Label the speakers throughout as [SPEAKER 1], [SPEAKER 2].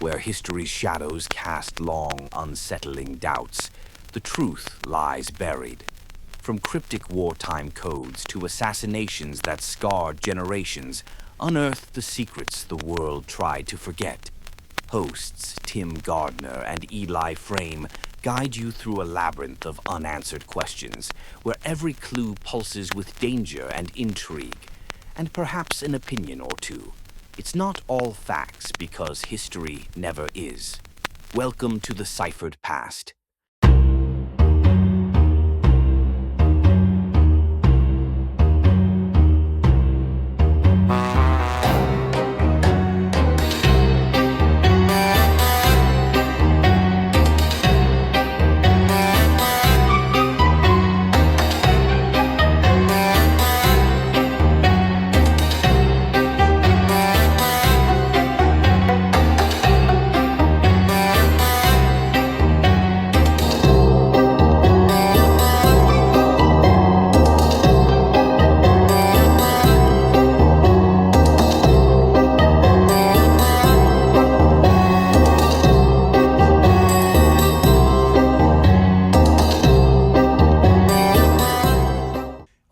[SPEAKER 1] where history's shadows cast long, unsettling doubts, the truth lies buried. From cryptic wartime codes to assassinations that scarred generations, unearth the secrets the world tried to forget. Hosts Tim Gardner and Eli Frame guide you through a labyrinth of unanswered questions, where every clue pulses with danger and intrigue, and perhaps an opinion or two. It's not all facts because history never is. Welcome to the Ciphered Past.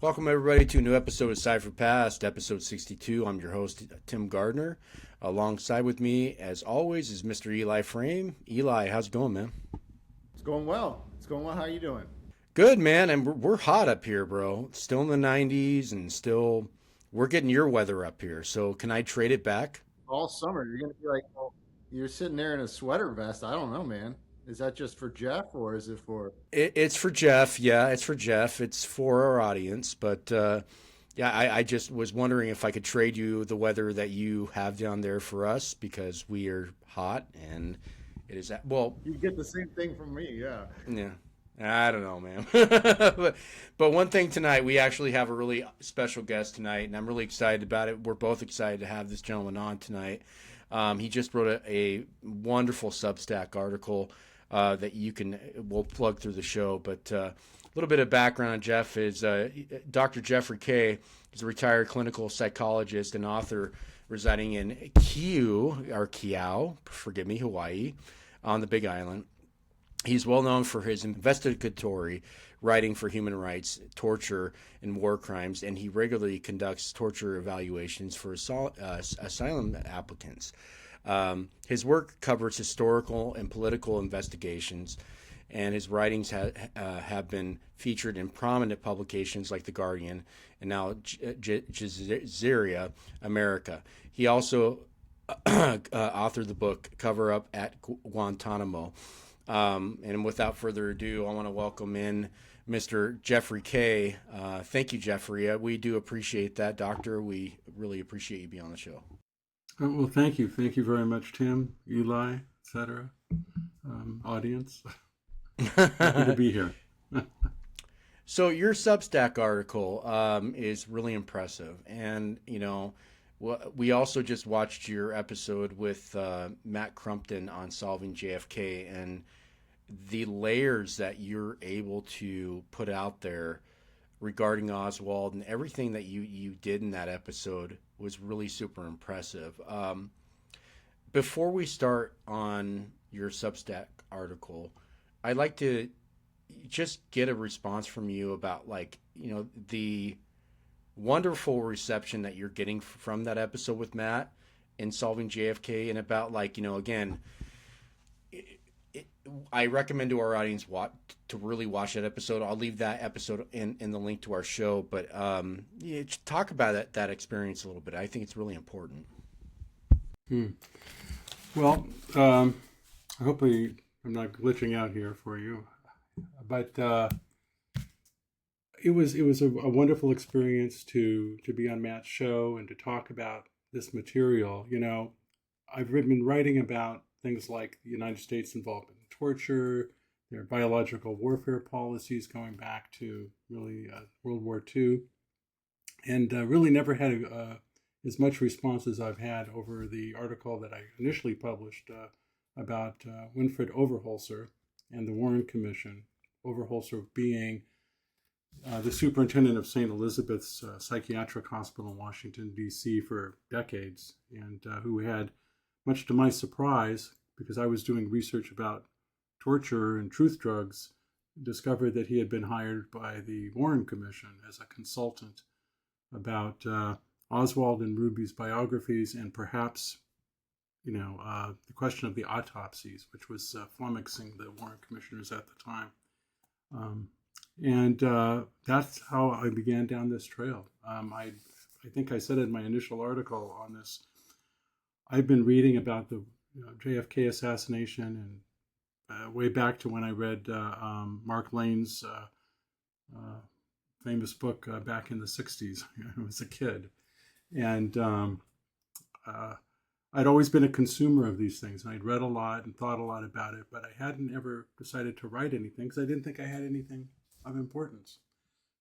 [SPEAKER 2] Welcome, everybody, to a new episode of Ciphered Past, episode 62. I'm your host, Tim Gardner. Alongside with me, as always, is Mr. Eli Frame. Eli, how's it going, man?
[SPEAKER 3] It's going well. How you doing?
[SPEAKER 2] Good, man. And we're hot up here, bro. It's still in the 90s, and still, we're getting your weather up here. So can I trade it back?
[SPEAKER 3] All summer, you're going to be like, well, you're sitting there in a sweater vest. I don't know, man. Is that just for Jeff, or is it for...
[SPEAKER 2] It's for Jeff. Yeah, it's for Jeff. It's for our audience. But, I just was wondering if I could trade you the weather that you have down there for us, because we are hot, and it is... Well,
[SPEAKER 3] you get the same thing from me, yeah.
[SPEAKER 2] Yeah. I don't know, man. but one thing tonight, we actually have a really special guest tonight, and I'm really excited about it. We're both excited to have this gentleman on tonight. He just wrote a wonderful Substack article that we'll plug through the show. But a little bit of background on Jeff is Dr. Jeffrey Kaye is a retired clinical psychologist and author residing in Kiau, forgive me, Hawaii, on the Big Island. He's well known for his investigatory writing for human rights, torture, and war crimes, and he regularly conducts torture evaluations for asylum applicants. His work covers historical and political investigations, and his writings have been featured in prominent publications like The Guardian and now Jazeera America. He also authored the book Cover Up at Guantanamo. And without further ado, I want to welcome in Mr. Jeffrey Kaye. Thank you, Jeffrey. We do appreciate that, Doctor. We really appreciate you being on the show.
[SPEAKER 4] Well, thank you. Thank you very much, Tim, Eli, etc. Audience. Happy to be here.
[SPEAKER 2] So your Substack article is really impressive. And, we also just watched your episode with Matt Crumpton on solving JFK, and the layers that you're able to put out there regarding Oswald and everything that you did in that episode was really super impressive. Before we start on your Substack article, I'd like to just get a response from you about the wonderful reception that you're getting from that episode with Matt in solving JFK, and about again, I recommend to our audience to really watch that episode. I'll leave that episode in the link to our show, but talk about that experience a little bit. I think it's really important.
[SPEAKER 4] Well, hopefully I'm not glitching out here for you, but it was a wonderful experience to be on Matt's show and to talk about this material. I've been writing about things like the United States involvement in torture, their biological warfare policies going back to really World War II, and really never had as much response as I've had over the article that I initially published about Winfried Overholser and the Warren Commission. Overholser being the superintendent of St. Elizabeth's psychiatric hospital in Washington, D.C. for decades, and who had, much to my surprise, because I was doing research about torture and truth drugs, discovered that he had been hired by the Warren Commission as a consultant about Oswald and Ruby's biographies, and perhaps, the question of the autopsies, which was flummoxing the Warren commissioners at the time. And that's how I began down this trail. I think I said in my initial article on this, I've been reading about the JFK assassination and way back to when I read Mark Lane's famous book back in the 60s. I was a kid. And I'd always been a consumer of these things, and I'd read a lot and thought a lot about it, but I hadn't ever decided to write anything because I didn't think I had anything of importance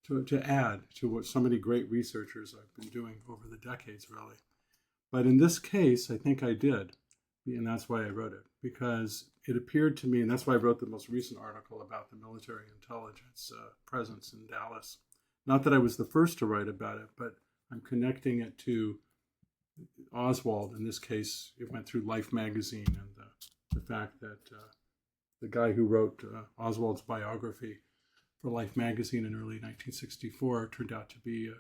[SPEAKER 4] to add to what so many great researchers I've been doing over the decades, really. But in this case, I think I did, and that's why I wrote it, because it appeared to me, and that's why I wrote the most recent article about the military intelligence presence in Dallas. Not that I was the first to write about it, but I'm connecting it to Oswald. In this case, it went through Life magazine, and the fact that the guy who wrote Oswald's biography for Life magazine in early 1964 turned out to be a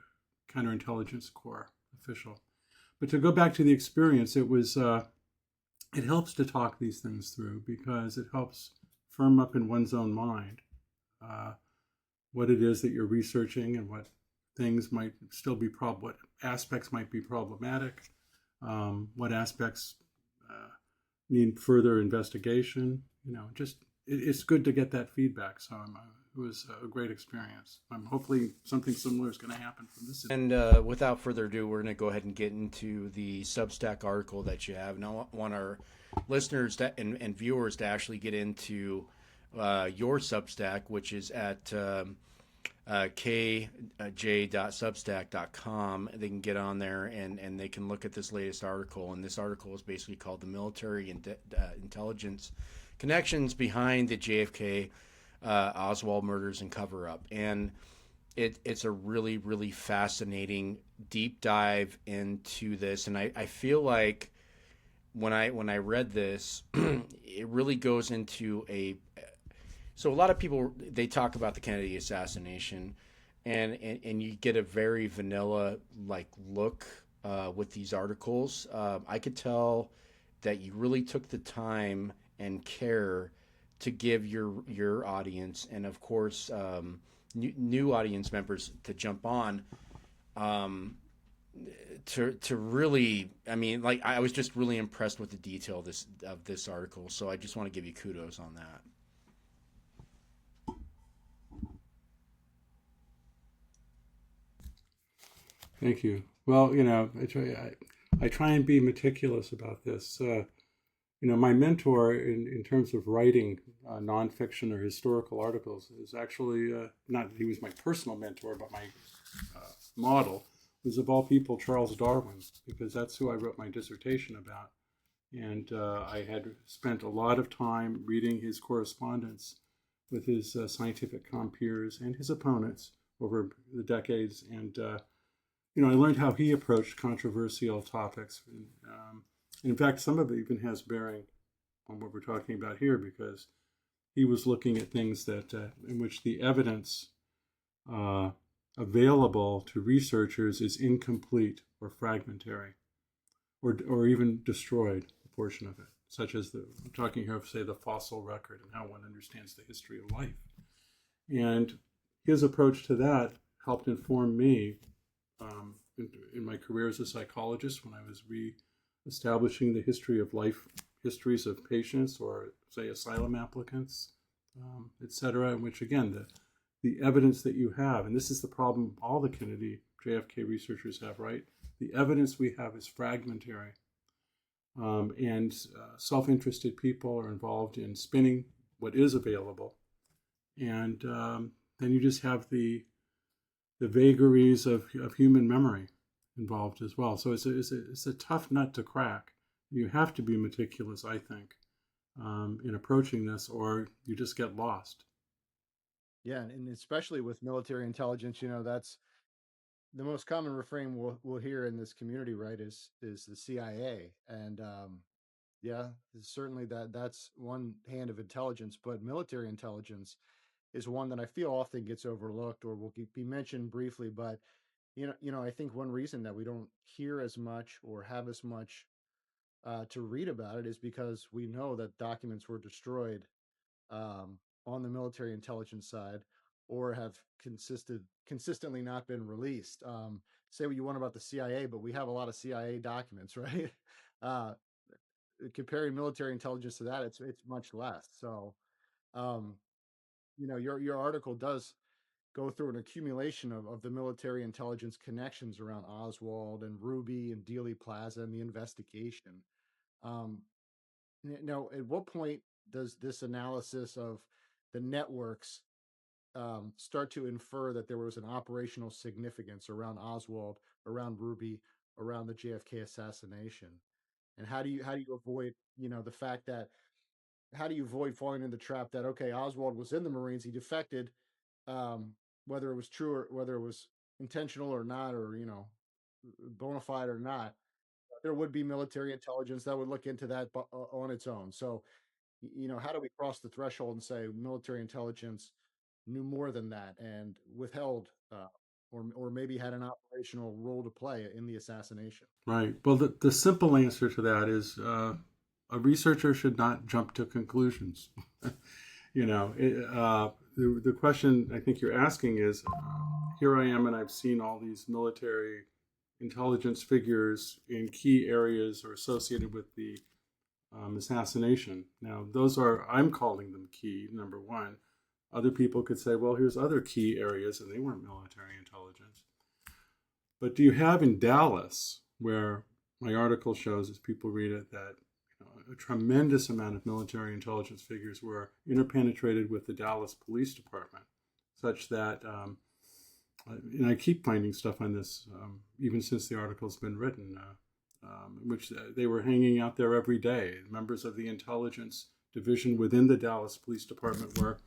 [SPEAKER 4] counterintelligence corps official. But to go back to the experience, it helps to talk these things through, because it helps firm up in one's own mind what it is that you're researching and what things might still be what aspects might be problematic, what aspects need further investigation. It's good to get that feedback. So it was a great experience. Hopefully something similar is going to happen from this.
[SPEAKER 2] And without further ado, we're going to go ahead and get into the Substack article that you have. And I want our listeners and viewers to actually get into your Substack, which is at kj.substack.com. They can get on there and they can look at this latest article. And this article is basically called "The Military and Intelligence Connections Behind the JFK Oswald Murders and Cover-Up." And it's a really, really fascinating deep dive into this. And I feel like when I read this, it really goes into so a lot of people, they talk about the Kennedy assassination, and you get a very vanilla look with these articles. I could tell that you really took the time and care to give your audience, and of course new audience members to jump on, to really, I was just really impressed with the detail of this article. So I just want to give you kudos on that.
[SPEAKER 4] Thank you. Well, I try and be meticulous about this. My mentor in terms of writing nonfiction or historical articles is actually not, he was my personal mentor, but my model was, of all people, Charles Darwin, because that's who I wrote my dissertation about. And I had spent a lot of time reading his correspondence with his scientific compeers and his opponents over the decades. And I learned how he approached controversial topics. In fact, some of it even has bearing on what we're talking about here, because he was looking at things that in which the evidence available to researchers is incomplete or fragmentary, or even destroyed, a portion of it, such as I'm talking here of, say, the fossil record and how one understands the history of life. And his approach to that helped inform me in my career as a psychologist, when I was re-establishing the history of life, histories of patients, or say asylum applicants, etc. In which, again, the evidence that you have, and this is the problem all the Kennedy JFK researchers have, right? The evidence we have is fragmentary, and self-interested people are involved in spinning what is available, and then you just have the vagaries of human memory involved as well. So it's a tough nut to crack. You have to be meticulous, I think, in approaching this, or you just get lost.
[SPEAKER 3] Yeah, and especially with military intelligence, that's the most common refrain we'll hear in this community, right? Is the CIA, and Yeah, certainly that's one hand of intelligence, but military intelligence is one that I feel often gets overlooked or will be mentioned briefly. But I think one reason that we don't hear as much or have as much to read about it is because we know that documents were destroyed um, on the military intelligence side, or have consistently not been released. Say what you want about the CIA, but we have a lot of CIA documents, right? Uh, Comparing military intelligence to that, it's much less. So, um, your article does go through an accumulation of the military intelligence connections around Oswald and Ruby and Dealey Plaza and the investigation. Um, Now, at what point does this analysis of the networks start to infer that there was an operational significance around Oswald, around Ruby, around the JFK assassination? And how do you avoid the fact that how do you avoid falling in the trap that okay, Oswald was in the Marines, he defected, whether it was true or whether it was intentional or not, or bona fide or not, there would be military intelligence that would look into that on its own. So how do we cross the threshold and say military intelligence knew more than that and withheld, or maybe had an operational role to play in the assassination?
[SPEAKER 4] Right. Well, the simple answer to that is a researcher should not jump to conclusions. The question I think you're asking is, here I am, and I've seen all these military intelligence figures in key areas or associated with the assassination. Now, I'm calling them key, number one. Other people could say, well, here's other key areas, and they weren't military intelligence. But do you have in Dallas, where my article shows, as people read it, that a tremendous amount of military intelligence figures were interpenetrated with the Dallas Police Department, such that, and I keep finding stuff on this, even since the article's been written, which they were hanging out there every day. Members of the intelligence division within the Dallas Police Department were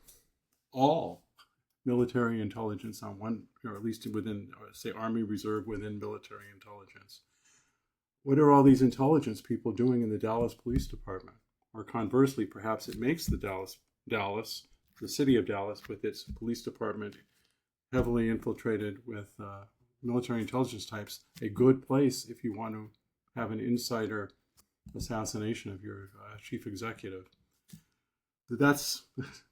[SPEAKER 4] all military intelligence on one, or at least within, say, Army Reserve within military intelligence. What are all these intelligence people doing in the Dallas Police Department? Or conversely, perhaps it makes the the city of Dallas, with its police department heavily infiltrated with military intelligence types, a good place if you want to have an insider assassination of your chief executive. But that's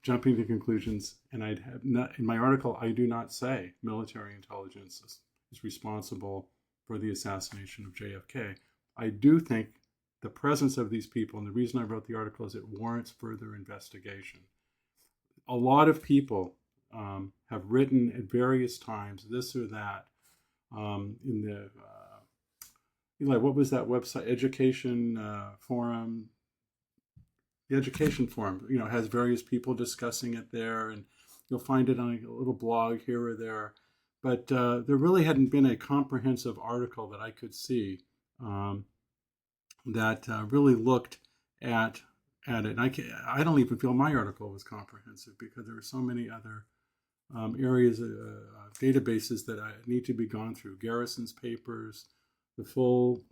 [SPEAKER 4] jumping to conclusions, and in my article, I do not say military intelligence is responsible for the assassination of JFK. I do think the presence of these people, and the reason I wrote the article is it warrants further investigation. A lot of people have written at various times this or that in the Eli, what was that website? Education Forum. The Education Forum, has various people discussing it there, and you'll find it on a little blog here or there. But there really hadn't been a comprehensive article that I could see that really looked at it. And I don't even feel my article was comprehensive because there are so many other areas, databases that need to be gone through. Garrison's papers, the full,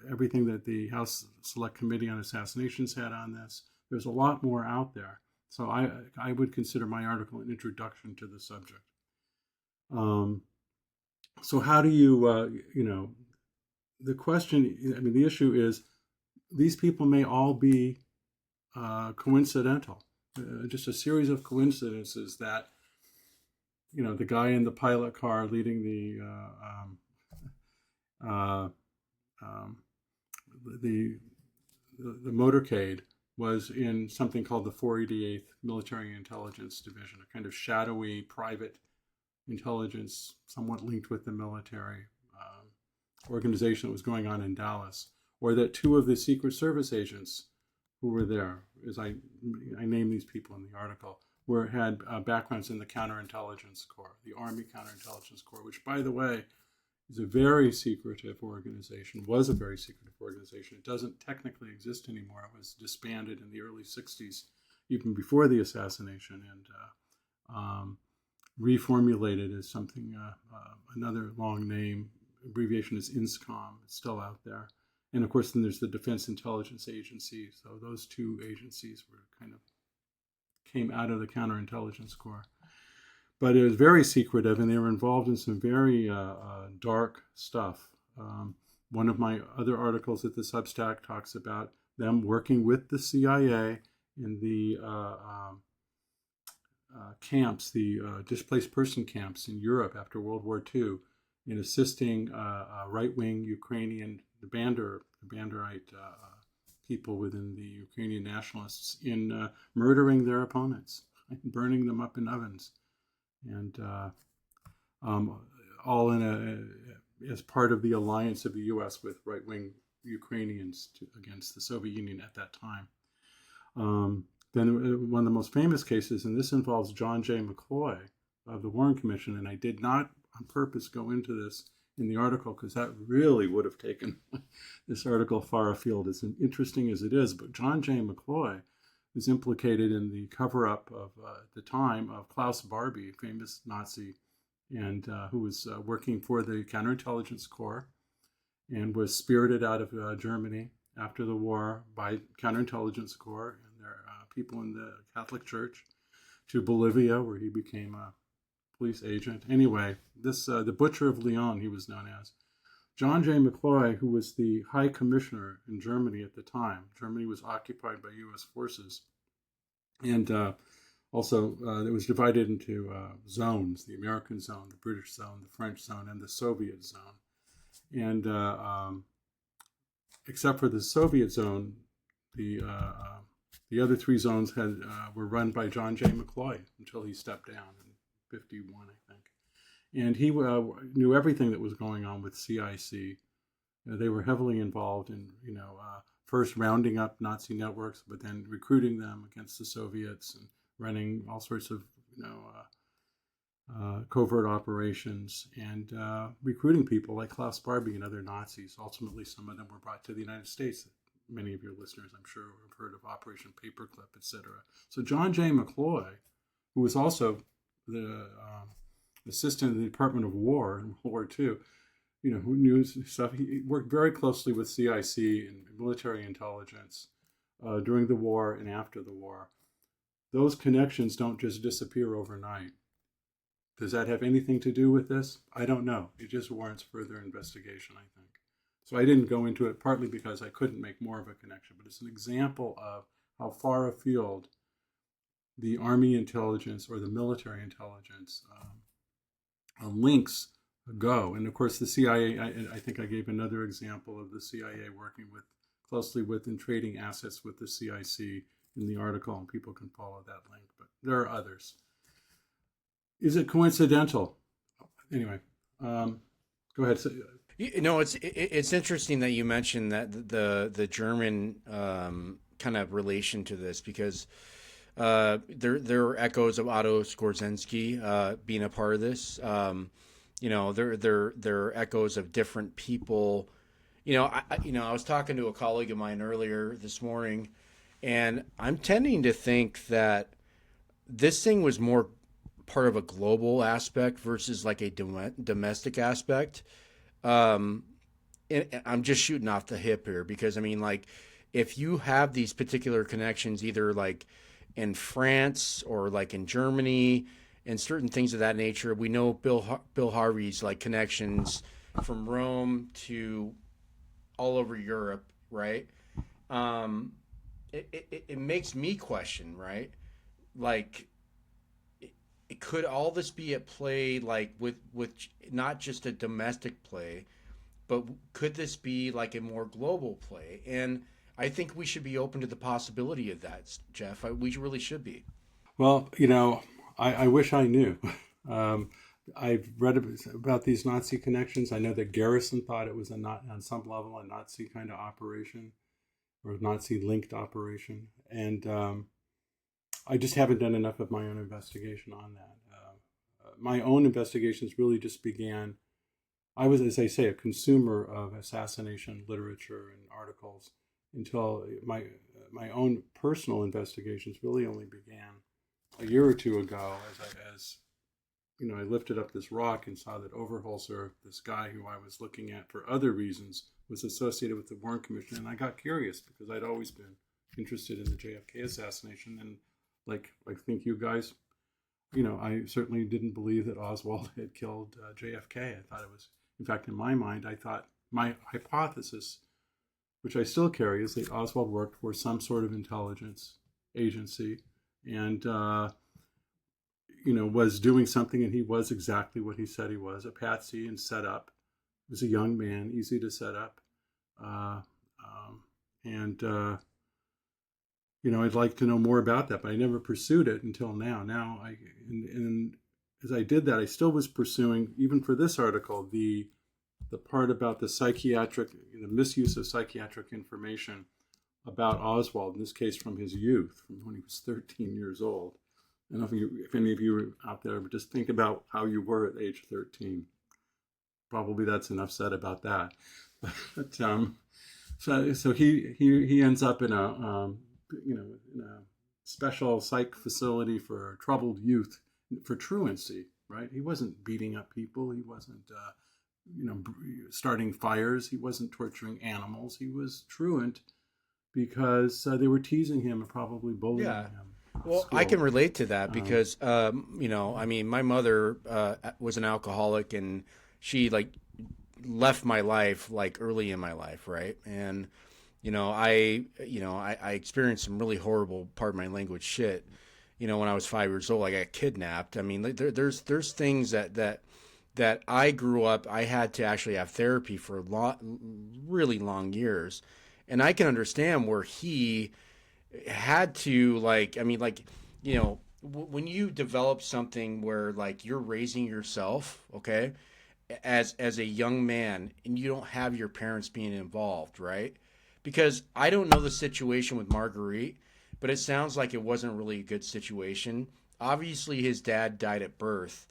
[SPEAKER 4] everything that the House Select Committee on Assassinations had on this. There's a lot more out there. So I would consider my article an introduction to the subject. So how do you, the question, the issue is, these people may all be coincidental, just a series of coincidences that, the guy in the pilot car leading the motorcade was in something called the 488th Military Intelligence Division, a kind of shadowy private intelligence, somewhat linked with the military organization that was going on in Dallas, or that two of the Secret Service agents who were there, as I name these people in the article, had backgrounds in the Counterintelligence Corps, the Army Counterintelligence Corps, which, by the way, is a very secretive organization, was a very secretive organization. It doesn't technically exist anymore. It was disbanded in the early 60s, even before the assassination, and reformulated as something, another long name, abbreviation is INSCOM. It's still out there. And of course, then there's the Defense Intelligence Agency. So those two agencies were kind of came out of the Counterintelligence Corps. But it was very secretive, and they were involved in some very dark stuff. One of my other articles at the Substack talks about them working with the CIA in the camps, the displaced person camps in Europe after World War II, in assisting right-wing Ukrainian, the Banderite people within the Ukrainian nationalists in murdering their opponents, and burning them up in ovens, and all as part of the alliance of the U.S. with right-wing Ukrainians against the Soviet Union at that time. Then one of the most famous cases, and this involves John J. McCloy of the Warren Commission, and I did not on purpose go into this in the article because that really would have taken this article far afield, as interesting as it is. But John J. McCloy was implicated in the cover-up of, at the time, of Klaus Barbie, a famous Nazi, and who was working for the Counterintelligence Corps and was spirited out of Germany after the war by Counterintelligence Corps and their people in the Catholic Church to Bolivia, where he became a police agent. Anyway, this the Butcher of Lyon, he was known as. John J. McCloy, who was the High Commissioner in Germany at the time. Germany was occupied by U.S. forces. And also, it was divided into zones, the American zone, the British zone, the French zone, and the Soviet zone. And except for the Soviet zone, the other three zones were run by John J. McCloy until he stepped down in 1951, I think. And he knew everything that was going on with CIC. They were heavily involved in, first rounding up Nazi networks, but then recruiting them against the Soviets and running all sorts of, covert operations and recruiting people like Klaus Barbie and other Nazis. Ultimately, some of them were brought to the United States. Many of your listeners, I'm sure, have heard of Operation Paperclip, etc. So John J. McCloy, who was also the assistant in the Department of War in World War II, who knew stuff. He worked very closely with CIC and military intelligence during the war and after the war. Those connections don't just disappear overnight. Does that have anything to do with this? I don't know. It just warrants further investigation, I think. So I didn't go into it, partly because I couldn't make more of a connection, but it's an example of how far afield the Army intelligence or the military intelligence links go. And of course, the CIA, I think I gave another example of the CIA working closely with and trading assets with the CIC in the article, and people can follow that link, but there are others. Is it coincidental? Anyway, go ahead.
[SPEAKER 2] It's interesting that you mentioned that the German kind of relation to this, because there are echoes of Otto Skorzeny being a part of this. There are echoes of different people. I was talking to a colleague of mine earlier this morning, and I'm tending to think that this thing was more part of a global aspect versus like a domestic aspect. And I'm just shooting off the hip here because, if you have these particular connections, either like in France or like in Germany and certain things of that nature, we know Bill Harvey's like connections from Rome to all over Europe, right? It makes me question, right? Like, could all this be at play, like with not just a domestic play, but could this be like a more global play? And I think we should be open to the possibility of that, Jeff. We really should be.
[SPEAKER 4] Well, I wish I knew. I've read about these Nazi connections. I know that Garrison thought it was on some level a Nazi kind of operation or Nazi-linked operation. And I just haven't done enough of my own investigation on that. My own investigations really just began. I was, as I say, a consumer of assassination literature and articles until my own personal investigations really only began a year or two ago as I lifted up this rock and saw that Overholser, this guy who I was looking at for other reasons, was associated with the Warren Commission. And I got curious because I'd always been interested in the JFK assassination. And like I think you guys, I certainly didn't believe that Oswald had killed JFK. I thought it was, in fact, in my mind, I thought my hypothesis, which I still carry, is that Oswald worked for some sort of intelligence agency and, was doing something, and he was exactly what he said he was, a patsy and set up. He was a young man, easy to set up. I'd like to know more about that, but I never pursued it until now. And as I did that, I still was pursuing, even for this article, the part about the psychiatric, the misuse of psychiatric information about Oswald, in this case from his youth, from when he was 13 years old. I don't know if any of you out there, but just think about how you were at age 13. Probably that's enough said about that. But so he ends up in a in a special psych facility for troubled youth, for truancy, right? He wasn't beating up people. He wasn't, starting fires. He wasn't torturing animals. He was truant because they were teasing him and probably bullying him.
[SPEAKER 2] Well, I can relate to that because, my mother was an alcoholic, and she left my life early in my life, right? And I experienced some really horrible, pardon my language, shit. When I was 5 years old, I got kidnapped. I mean, there's things that I grew up. I had to actually have therapy for really long years, and I can understand where he had to when you develop something where you're raising yourself, okay, as a young man, and you don't have your parents being involved, right? Because I don't know the situation with Marguerite, but it sounds like it wasn't really a good situation. Obviously, his dad died at birth,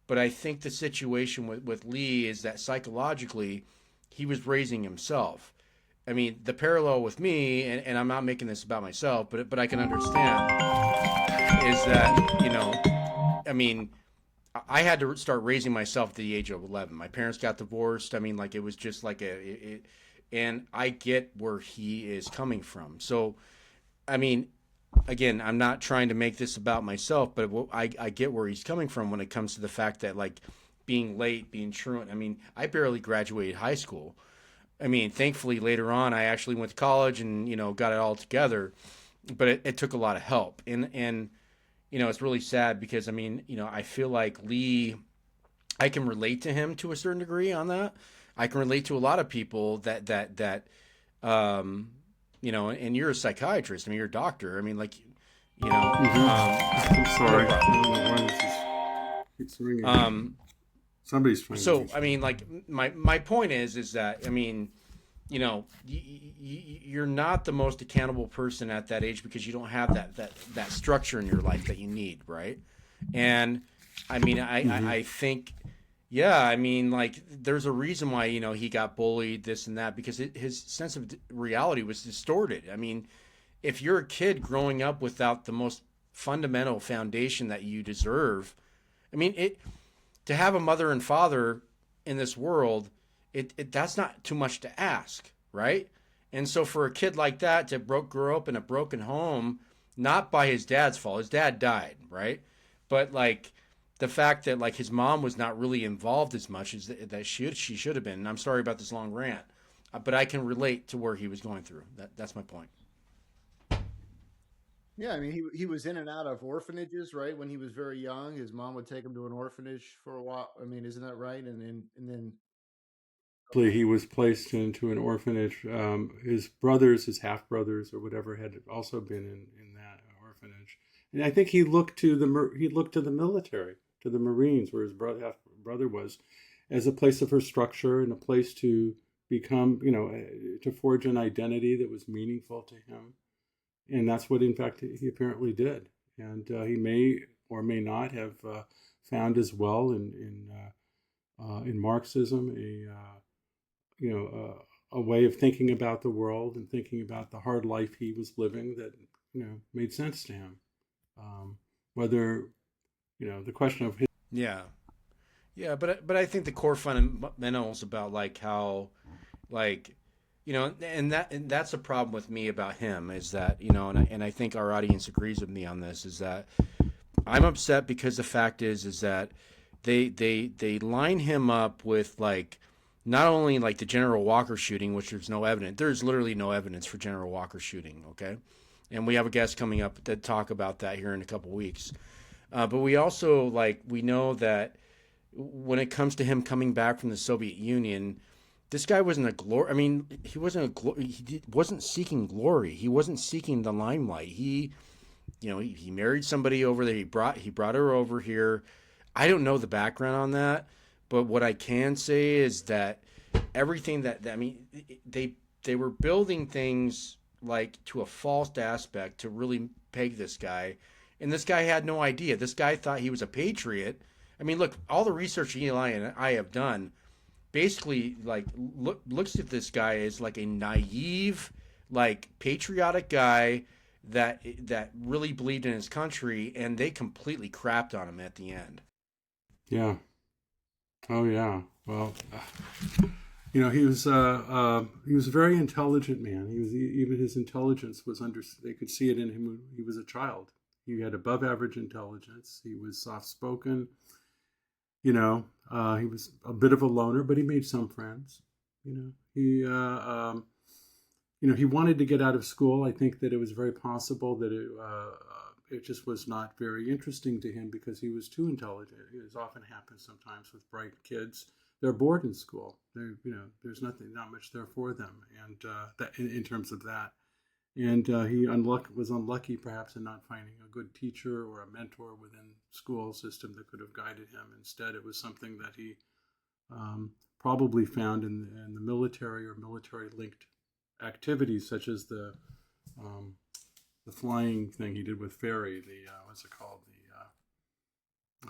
[SPEAKER 2] but I think the situation with Lee is that psychologically, he was raising himself. I mean, the parallel with me, and I'm not making this about myself, but I can understand, is that, I had to start raising myself at the age of 11. My parents got divorced. I mean, it was just and I get where he is coming from. So, again, I'm not trying to make this about myself, but I get where he's coming from when it comes to the fact that, being late, being truant. I barely graduated high school. Thankfully, later on, I actually went to college and, got it all together. But it took a lot of help. And it's really sad because, I feel like Lee, I can relate to him to a certain degree on that. I can relate to a lot of people that and you're a psychiatrist. You're a doctor.
[SPEAKER 4] I'm sorry. I don't know why this keeps ringing. Somebody's trying
[SPEAKER 2] so
[SPEAKER 4] to
[SPEAKER 2] my point is that you're not the most accountable person at that age because you don't have that structure in your life that you need, right? And I think there's a reason why he got bullied, this and that, because his sense of reality was distorted. If you're a kid growing up without the most fundamental foundation that you deserve, to have a mother and father in this world, that's not too much to ask, right? And so for a kid like that to grow up in a broken home, not by his dad's fault, his dad died, right? But the fact that his mom was not really involved as much as that she should have been. And I'm sorry about this long rant, but I can relate to where he was going through. That's my point.
[SPEAKER 3] Yeah, he was in and out of orphanages, right? When he was very young, his mom would take him to an orphanage for a while. Isn't that right? And then
[SPEAKER 4] he was placed into an orphanage. His brothers, his half brothers, or whatever, had also been in that orphanage. And I think he looked to the military, to the Marines, where his half brother was, as a place of her structure and a place to become, to forge an identity that was meaningful to him. And that's what, in fact, he apparently did. And he may or may not have found as well in Marxism a way of thinking about the world and thinking about the hard life he was living that made sense to him. Whether the question of his
[SPEAKER 2] Yeah. Yeah, but I think the core fundamentals about like how like and that's the problem with me about him is that and I think our audience agrees with me on this is that I'm upset because the fact is that they line him up with like not only like the General Walker shooting, which there's no evidence. There's literally no evidence for General Walker shooting. Okay, and we have a guest coming up to talk about that here in a couple weeks. But we also like we know that when it comes to him coming back from the Soviet Union, this guy wasn't a glory. I mean, he wasn't wasn't seeking glory. He wasn't seeking the limelight. He married somebody over there. He brought her over here. I don't know the background on that, but what I can say is that everything that I mean, they were building things like to a false aspect to really peg this guy, and this guy had no idea. This guy thought he was a patriot. I mean, look, all the research Eli and I have done basically like looks at this guy as like a naive, like patriotic guy that really believed in his country, and they completely crapped on him at the end.
[SPEAKER 4] Yeah. Oh yeah. Well, he was a very intelligent man. He was even his intelligence was under. They could see it in him when he was a child. He had above average intelligence. He was soft spoken. He was a bit of a loner, but he made some friends. He he wanted to get out of school. I think that it was very possible that it just was not very interesting to him because he was too intelligent. It often happens sometimes with bright kids. They're bored in school. There's not much there for them, and that in terms of that. And he was unlucky perhaps in not finding a good teacher or a mentor within the school system that could have guided him. Instead, it was something that he probably found in the military or military-linked activities, such as the flying thing he did with Ferry. What's it called? The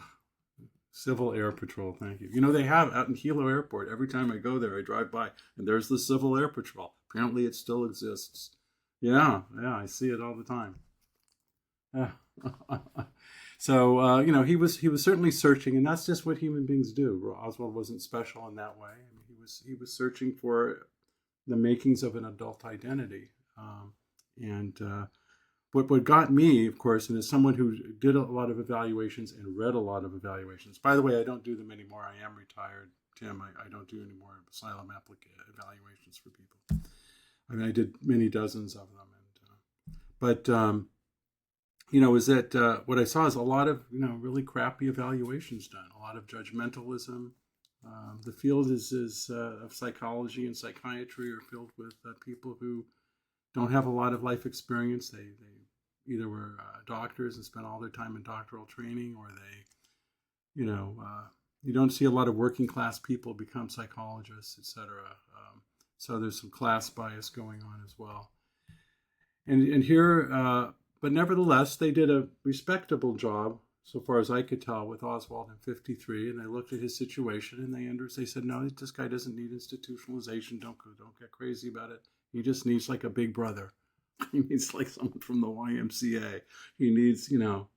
[SPEAKER 4] Civil Air Patrol. Thank you. They have out in Hilo Airport. Every time I go there, I drive by, and there's the Civil Air Patrol. Apparently, it still exists. Yeah, I see it all the time. Yeah. So he was certainly searching, and that's just what human beings do. Oswald wasn't special in that way. I mean, he was searching for the makings of an adult identity, and what got me, of course, and as someone who did a lot of evaluations and read a lot of evaluations. By the way, I don't do them anymore. I am retired, Tim. I don't do any more asylum evaluations for people. I mean, I did many dozens of them, is that what I saw is a lot of really crappy evaluations done, a lot of judgmentalism. The field is of psychology and psychiatry are filled with people who don't have a lot of life experience. They either were doctors and spent all their time in doctoral training, or they, you don't see a lot of working class people become psychologists, etc. So there's some class bias going on as well. And here, but nevertheless, they did a respectable job, so far as I could tell, with Oswald in '53. And they looked at his situation, and they said, no, this guy doesn't need institutionalization. Don't get crazy about it. He just needs like a big brother. He needs like someone from the YMCA. He needs,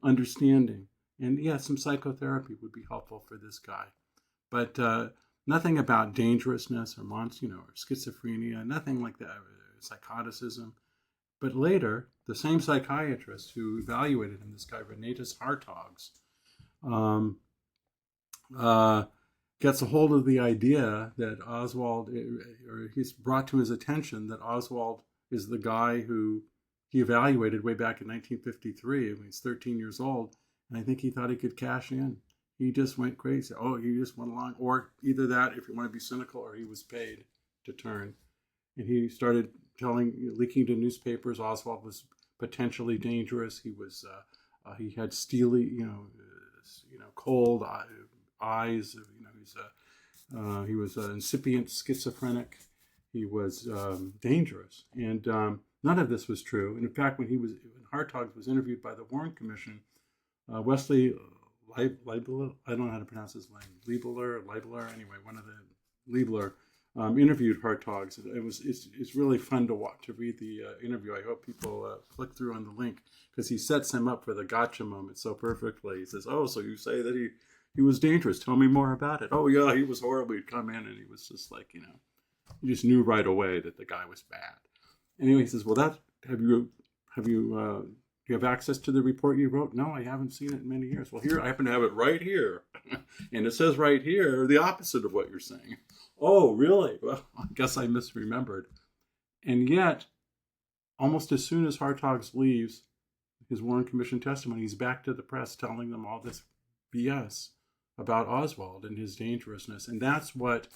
[SPEAKER 4] understanding. And yeah, some psychotherapy would be helpful for this guy. But nothing about dangerousness or or schizophrenia, nothing like that, psychoticism. But later, the same psychiatrist who evaluated him, this guy Renatus Hartogs, gets a hold of the idea that Oswald, or he's brought to his attention that Oswald is the guy who he evaluated way back in 1953 when he's 13 years old. And I think he thought he could cash in. He just went crazy. Oh, he just went along. Or either that, if you want to be cynical, or he was paid to turn. And he started leaking to newspapers. Oswald was potentially dangerous. He had steely, cold eyes. He was an incipient schizophrenic. He was dangerous, and none of this was true. And in fact, when Hartog was interviewed by the Warren Commission, Wesley Liebeler, I don't know how to pronounce his name, Liebeler, anyway, one of the Liebeler. Interviewed Hartogs. It's really fun to read the interview. I hope people click through on the link because he sets him up for the gotcha moment so perfectly. He says, "Oh, so you say that He was dangerous. Tell me more about it. Oh yeah, he was horrible. He'd come in and he was just like, you just knew right away that the guy was bad. Anyway, he says, well, do you have access to the report you wrote? No, I haven't seen it in many years. Well, here, I happen to have it right here. And it says right here the opposite of what you're saying. Oh, really? Well, I guess I misremembered. And yet, almost as soon as Hartogs leaves his Warren Commission testimony, he's back to the press telling them all this BS about Oswald and his dangerousness. And that's what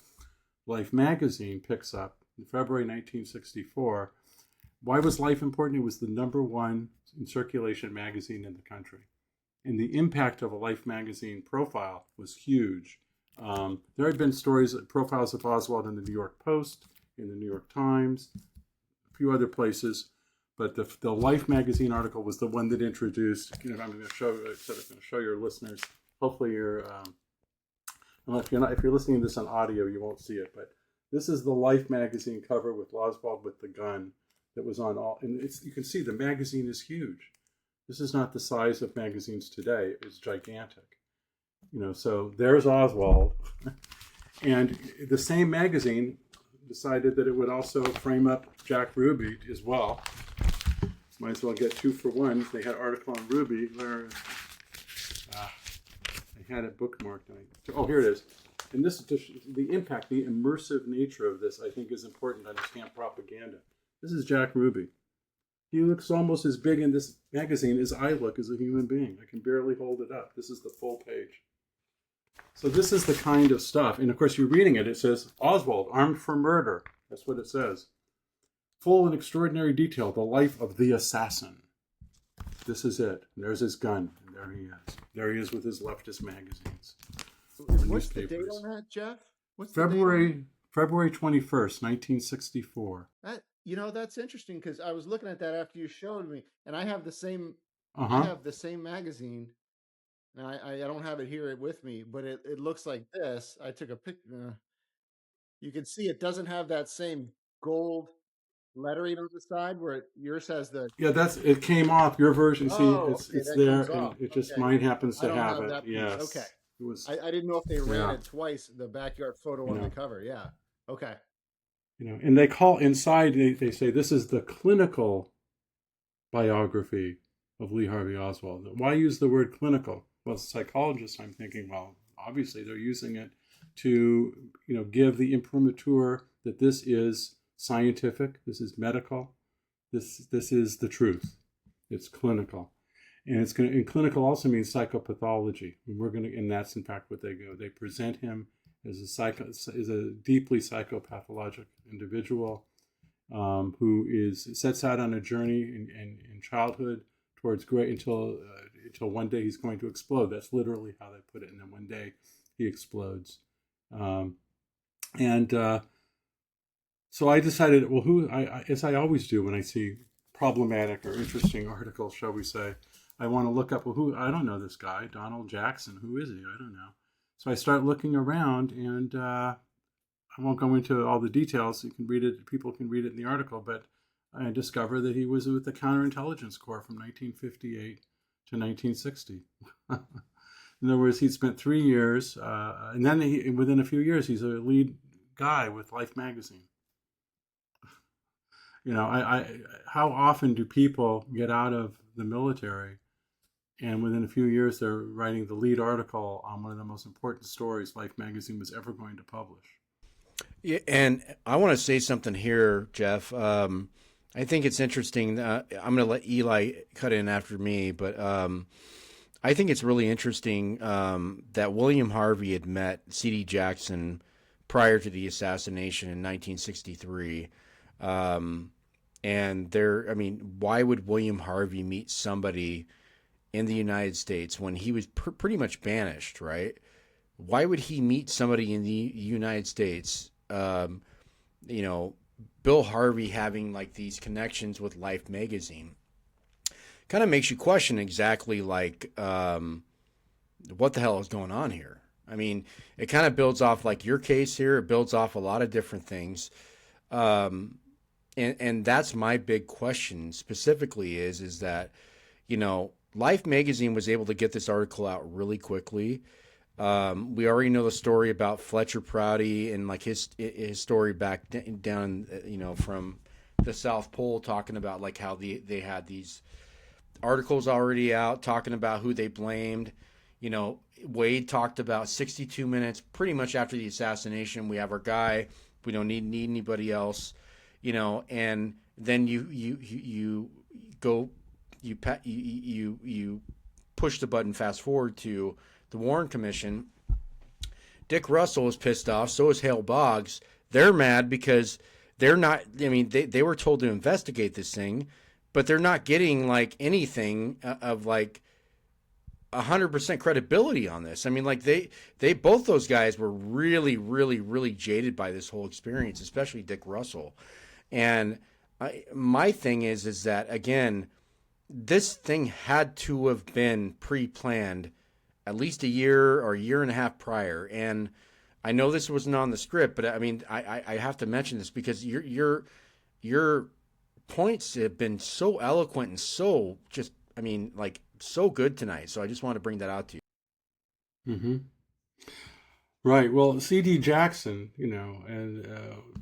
[SPEAKER 4] Life magazine picks up in February 1964. Why was Life important? It was the #1 in circulation magazine in the country. And the impact of a Life magazine profile was huge. There had been profiles of Oswald in the New York Post, in the New York Times, a few other places. But the Life magazine article was the one that introduced, I'm going to show your listeners. Hopefully if you're listening to this on audio, you won't see it. But this is the Life magazine cover with Oswald with the gun that was on all, and you can see the magazine is huge. This is not the size of magazines today. It's gigantic. So there's Oswald. And the same magazine decided that it would also frame up Jack Ruby as well. Might as well get 2 for 1. They had an article on Ruby where I had it bookmarked. Here it is. And this is the impact, the immersive nature of this, I think, is important to understand propaganda. This is Jack Ruby. He looks almost as big in this magazine as I look as a human being. I can barely hold it up. This is the full page. So this is the kind of stuff. And of course, you're reading it. It says, Oswald, armed for murder. That's what it says. Full and extraordinary detail, the life of the assassin. This is it. And there's his gun. And there he is. There he is with his leftist magazines.
[SPEAKER 3] What's the date on that, Jeff?
[SPEAKER 4] February 21st, 1964.
[SPEAKER 3] That's interesting because I was looking at that after you showed me, and I have the same.
[SPEAKER 4] Uh-huh.
[SPEAKER 3] I have the same magazine. Now I don't have it here with me, but it looks like this. I took a picture. You can see it doesn't have that same gold lettering on the side where yours has the.
[SPEAKER 4] Yeah, it came off your version. See, it's there, and it just mine happens to have it. Yes.
[SPEAKER 3] Okay.
[SPEAKER 4] It was.
[SPEAKER 3] I didn't know if they ran it twice. The backyard photo on the cover. Yeah. Okay.
[SPEAKER 4] And they call inside. They say this is the clinical biography of Lee Harvey Oswald. Why use the word clinical? Well, as a psychologist, I'm thinking, well, obviously they're using it to, give the imprimatur that this is scientific, this is medical, this is the truth. It's clinical, and clinical also means psychopathology. And that's in fact what they go. They present him as a deeply psychopathologic individual who sets out on a journey in childhood towards great until one day he's going to explode. That's literally how they put it. And then one day he explodes. So I decided, well, as I always do when I see problematic or interesting articles, shall we say, I want to look up, I don't know this guy, Donald Jackson. Who is he? I don't know. So I start looking around, and I won't go into all the details. You can read it. People can read it in the article, but I discovered that he was with the Counterintelligence Corps from 1958 to 1960. In other words, he'd spent 3 years, and then within a few years, he's a lead guy with Life magazine. How often do people get out of the military, and within a few years, they're writing the lead article on one of the most important stories Life magazine was ever going to publish?
[SPEAKER 2] Yeah, and I want to say something here, Jeff. I think it's interesting. I'm going to let Eli cut in after me, but I think it's really interesting that William Harvey had met C.D. Jackson prior to the assassination in 1963. Why would William Harvey meet somebody in the United States when he was pretty much banished, right? Why would he meet somebody in the United States? Bill Harvey having like these connections with Life magazine kind of makes you question exactly like what the hell is going on here. I mean, it kind of builds off like your case here. It builds off a lot of different things. And that's my big question specifically is that, Life magazine was able to get this article out really quickly. We already know the story about Fletcher Prouty and like his story back down, from the South Pole, talking about like how they had these articles already out talking about who they blamed. Wade talked about 62 minutes pretty much after the assassination. We have our guy. We don't need anybody else. And then you go you push the button, fast forward to the Warren Commission. Dick Russell is pissed off. So is Hale Boggs. They're mad because they're not. I mean, they were told to investigate this thing, but they're not getting like anything of like 100% credibility on this. I mean, like they both those guys were really, really, really jaded by this whole experience, especially Dick Russell. And my thing is that again, this thing had to have been pre-planned at least a year or a year and a half prior. And I know this wasn't on the script, but I mean, I have to mention this because your points have been so eloquent and so just, I mean, like so good tonight. So I just want to bring that out to you.
[SPEAKER 4] Mm-hmm. Right. Well, C.D. Jackson, and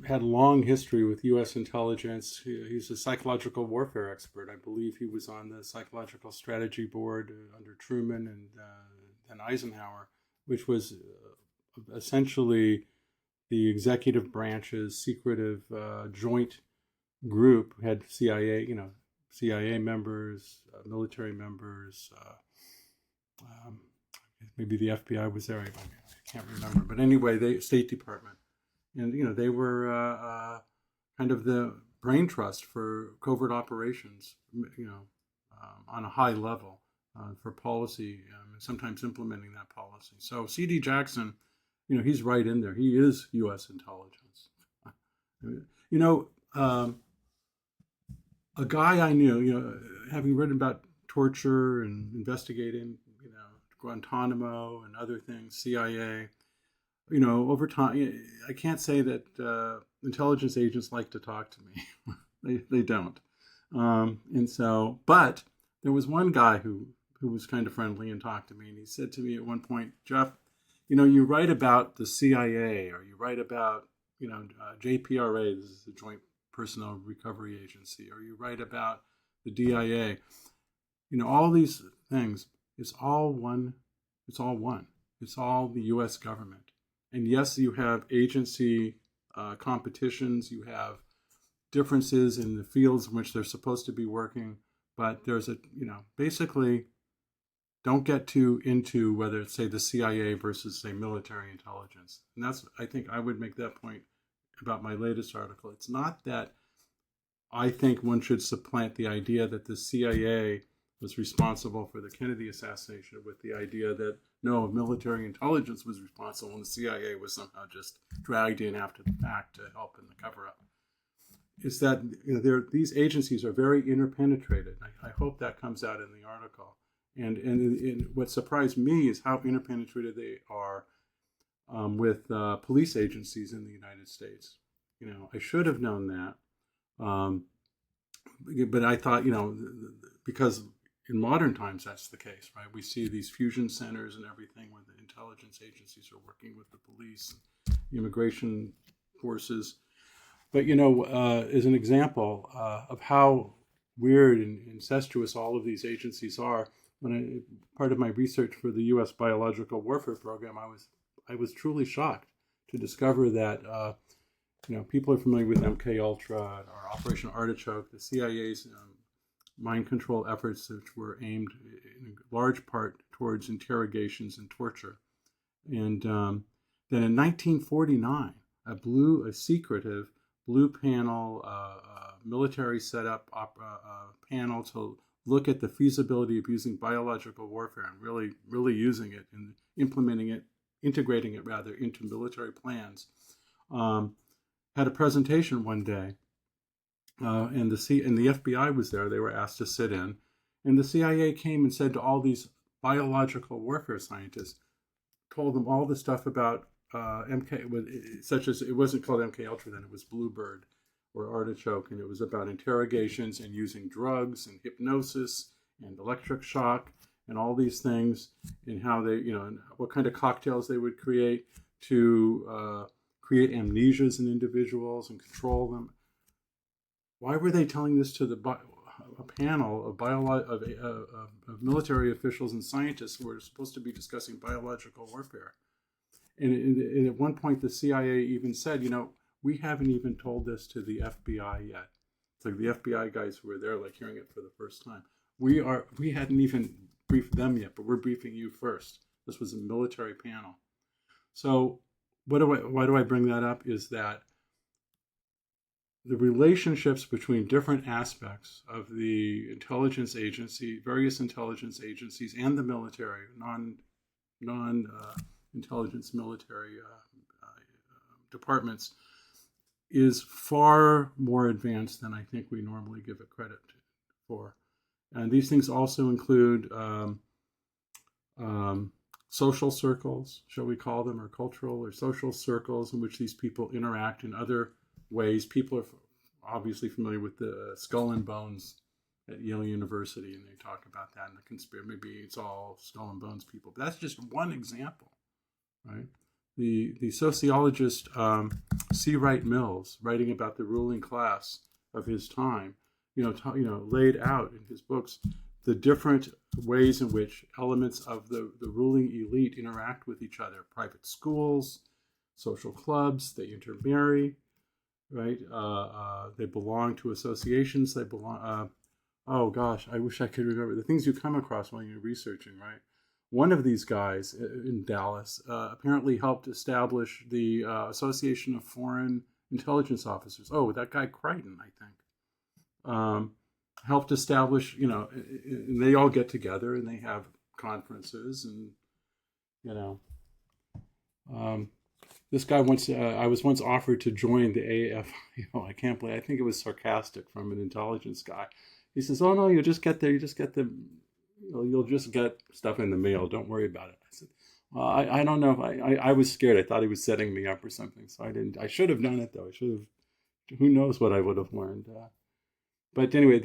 [SPEAKER 4] had a long history with U.S. intelligence. He's a psychological warfare expert. I believe he was on the Psychological Strategy Board under Truman and Eisenhower, which was essentially the executive branch's secretive joint group. Had CIA members, military members, maybe the FBI was there. I can't remember, but anyway, the State Department, and they were kind of the brain trust for covert operations, on a high level for policy, and sometimes implementing that policy. So C.D. Jackson, he's right in there. He is U.S. intelligence. A guy I knew, having written about torture and investigating, Guantanamo and other things, CIA, over time, I can't say that intelligence agents like to talk to me. they don't. And so, but there was one guy who was kind of friendly and talked to me, and he said to me at one point, Jeff, you write about the CIA, or you write about, JPRA, this is the Joint Personnel Recovery Agency, or you write about the DIA, all these things, it's all one. It's all the U.S. government. And yes, you have agency competitions, you have differences in the fields in which they're supposed to be working, but there's basically don't get too into whether it's, say, the CIA versus, say, military intelligence. And that's, I think I would make that point about my latest article. It's not that I think one should supplant the idea that the CIA was responsible for the Kennedy assassination with the idea that, no, military intelligence was responsible and the CIA was somehow just dragged in after the fact to help in the cover-up. Is that these agencies are very interpenetrated. I hope that comes out in the article. And what surprised me is how interpenetrated they are with police agencies in the United States. I should have known that. But I thought, because in modern times that's the case, right? We see these fusion centers and everything where the intelligence agencies are working with the police, immigration forces. But, as an example of how weird and incestuous all of these agencies are, part of my research for the U.S. Biological Warfare Program, I was truly shocked to discover that, people are familiar with MK Ultra or Operation Artichoke, the CIA's mind control efforts, which were aimed in large part towards interrogations and torture. And then in 1949, a secretive blue panel military setup panel to look at the feasibility of using biological warfare and really using it and implementing it, integrating it rather into military plans, had a presentation one day. And the FBI was there. They were asked to sit in. And the CIA came and said to all these biological warfare scientists, told them all the stuff about MK, such as, it wasn't called MK Ultra then, it was Bluebird or Artichoke, and it was about interrogations and using drugs and hypnosis and electric shock and all these things, and how they, and what kind of cocktails they would create to create amnesias in individuals and control them. Why were they telling this to a panel of military officials and scientists who were supposed to be discussing biological warfare? And at one point, the CIA even said, we haven't even told this to the FBI yet. It's like the FBI guys who were there, like hearing it for the first time. We hadn't even briefed them yet, but we're briefing you first. This was a military panel. So why do I bring that up is that the relationships between different aspects of the intelligence agency, various intelligence agencies, and the military, non-intelligence military departments, is far more advanced than I think we normally give it credit for. And these things also include social circles, shall we call them, or cultural or social circles in which these people interact in other ways. People are obviously familiar with the Skull and Bones at Yale University, and they talk about that in the conspiracy. Maybe it's all Skull and Bones people, but that's just one example, right? The sociologist C. Wright Mills, writing about the ruling class of his time, laid out in his books the different ways in which elements of the ruling elite interact with each other. Private schools, social clubs, they intermarry, right? They belong to associations. They belong. Oh gosh, I wish I could remember the things you come across when you're researching, right? One of these guys in Dallas apparently helped establish the Association of Foreign Intelligence Officers. Oh, that guy Crichton, I think, helped establish, and they all get together and they have conferences and, this guy I was once offered to join the AAF. I can't believe, I think it was sarcastic from an intelligence guy. He says, "Oh no, you'll just get there. You'll just get stuff in the mail. Don't worry about it." I said, "Well, I don't know. I was scared. I thought he was setting me up or something. So I didn't. I should have done it though. Who knows what I would have learned." But anyway,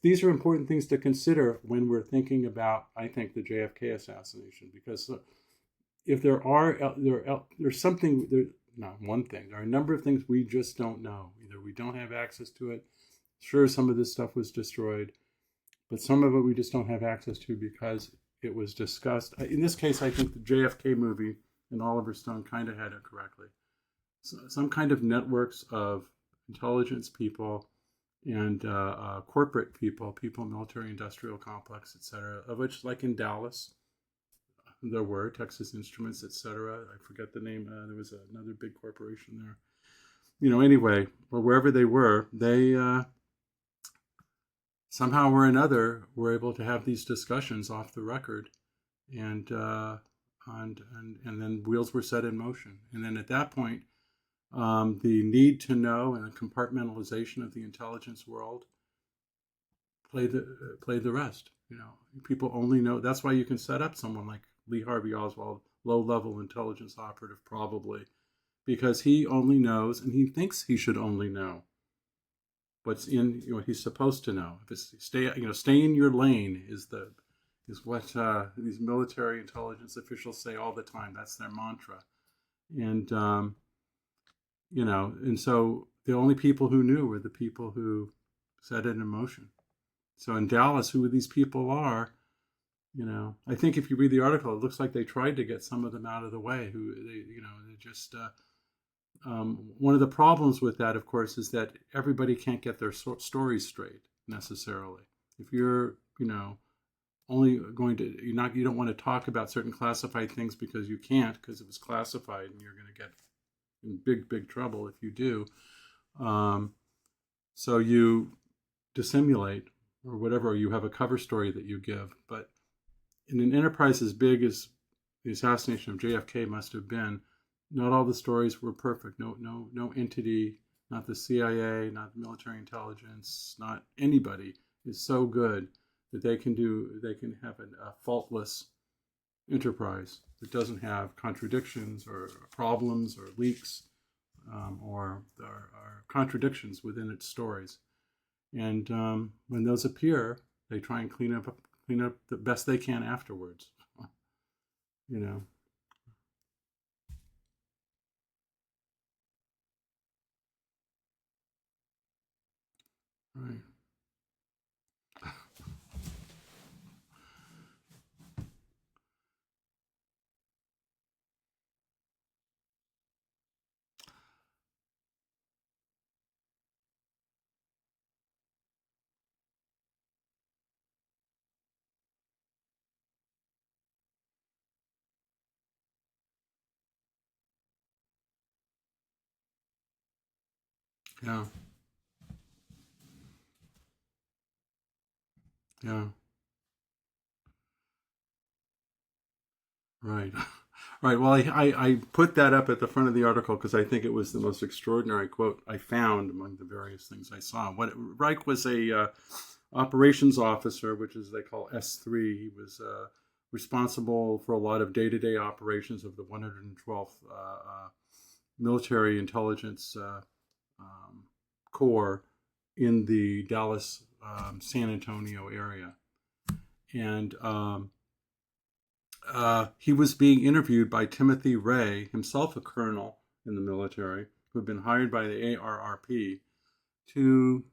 [SPEAKER 4] these are important things to consider when we're thinking about, I think, the JFK assassination, because if there are a number of things we just don't know. Either we don't have access to it. Sure, some of this stuff was destroyed, but some of it we just don't have access to because it was discussed. In this case, I think the JFK movie and Oliver Stone kind of had it correctly. So, some kind of networks of intelligence people and corporate people, military industrial complex, etc., of which, like in Dallas, there were Texas Instruments, etc. I forget the name. There was another big corporation there. Anyway, or wherever they were, they somehow or another were able to have these discussions off the record, and then wheels were set in motion. And then at that point, the need to know and the compartmentalization of the intelligence world played the rest. People only know. That's why you can set up someone like Lee Harvey Oswald, low-level intelligence operative, probably, because he only knows, and he thinks he should only know what's in what he's supposed to know. If it's stay in your lane is what these military intelligence officials say all the time. That's their mantra, and and so the only people who knew were the people who set it in motion. So in Dallas, who these people are, I think if you read the article, it looks like they tried to get some of them out of the way. They just. One of the problems with that, of course, is that everybody can't get their stories straight necessarily. If you're, only going to, you don't want to talk about certain classified things because you can't, because it was classified, and you're going to get in big trouble if you do. So you dissimulate or whatever, or you have a cover story that you give. But in an enterprise as big as the assassination of JFK must have been, not all the stories were perfect. No entity, not the CIA, not the military intelligence, not anybody is so good that they can have a faultless enterprise that doesn't have contradictions or problems or leaks or contradictions within its stories. And when those appear, they try and clean clean up the best they can afterwards. You know. Right. Yeah. Yeah. Right. Right. Well, I put that up at the front of the article because I think it was the most extraordinary quote I found among the various things I saw. What Reich was a operations officer, which is they call S3. He was responsible for a lot of day-to-day operations of the 112th military intelligence corps in the Dallas, San Antonio area, and he was being interviewed by Timothy Ray, himself a colonel in the military, who had been hired by the ARRP to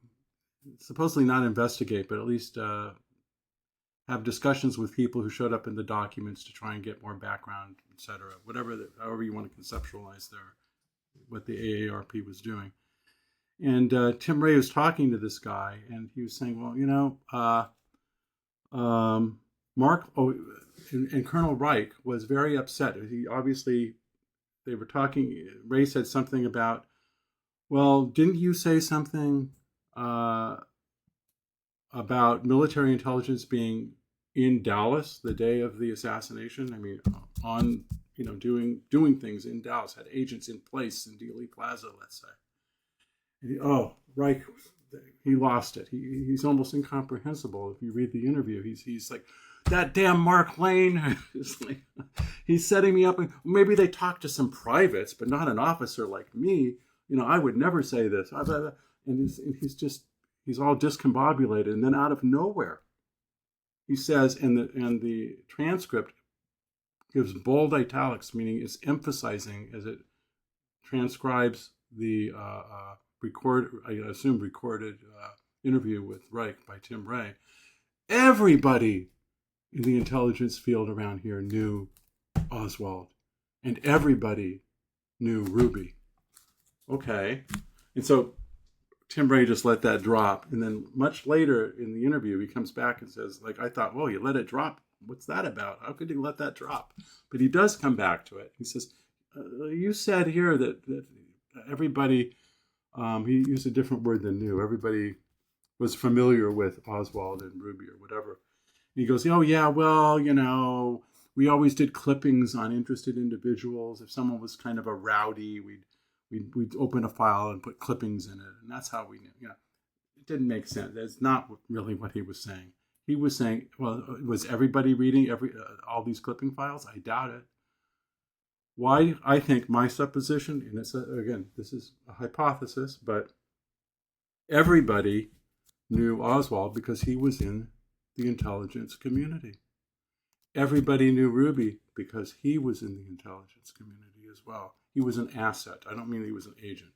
[SPEAKER 4] supposedly not investigate, but at least have discussions with people who showed up in the documents to try and get more background, etc. However you want to conceptualize what the AARP was doing. And Tim Ray was talking to this guy, and he was saying, well, Mark, and Colonel Reich was very upset. They were talking, Ray said something about, well, didn't you say something about military intelligence being in Dallas the day of the assassination? I mean, doing things in Dallas, had agents in place in Dealey Plaza, let's say. Reich, he lost it. He's almost incomprehensible if you read the interview. He's like, that damn Mark Lane. He's setting me up. Maybe they talked to some privates, but not an officer like me. I would never say this. And he's all discombobulated. And then out of nowhere, he says, and the transcript gives bold italics, meaning it's emphasizing as it transcribes the recorded interview with Reich by Tim Ray. Everybody in the intelligence field around here knew Oswald, and everybody knew Ruby. Okay. And so Tim Ray just let that drop. And then much later in the interview, he comes back and says, I thought, well, you let it drop. What's that about? How could you let that drop? But he does come back to it. He says, you said here that everybody, he used a different word than knew. Everybody was familiar with Oswald and Ruby or whatever. And he goes, oh, yeah, well, we always did clippings on interested individuals. If someone was kind of a rowdy, we'd open a file and put clippings in it. And that's how we knew. It didn't make sense. That's not really what he was saying. He was saying, well, was everybody reading all these clipping files? I doubt it. Why? I think my supposition, and again, this is a hypothesis, but everybody knew Oswald because he was in the intelligence community. Everybody knew Ruby because he was in the intelligence community as well. He was an asset. I don't mean he was an agent.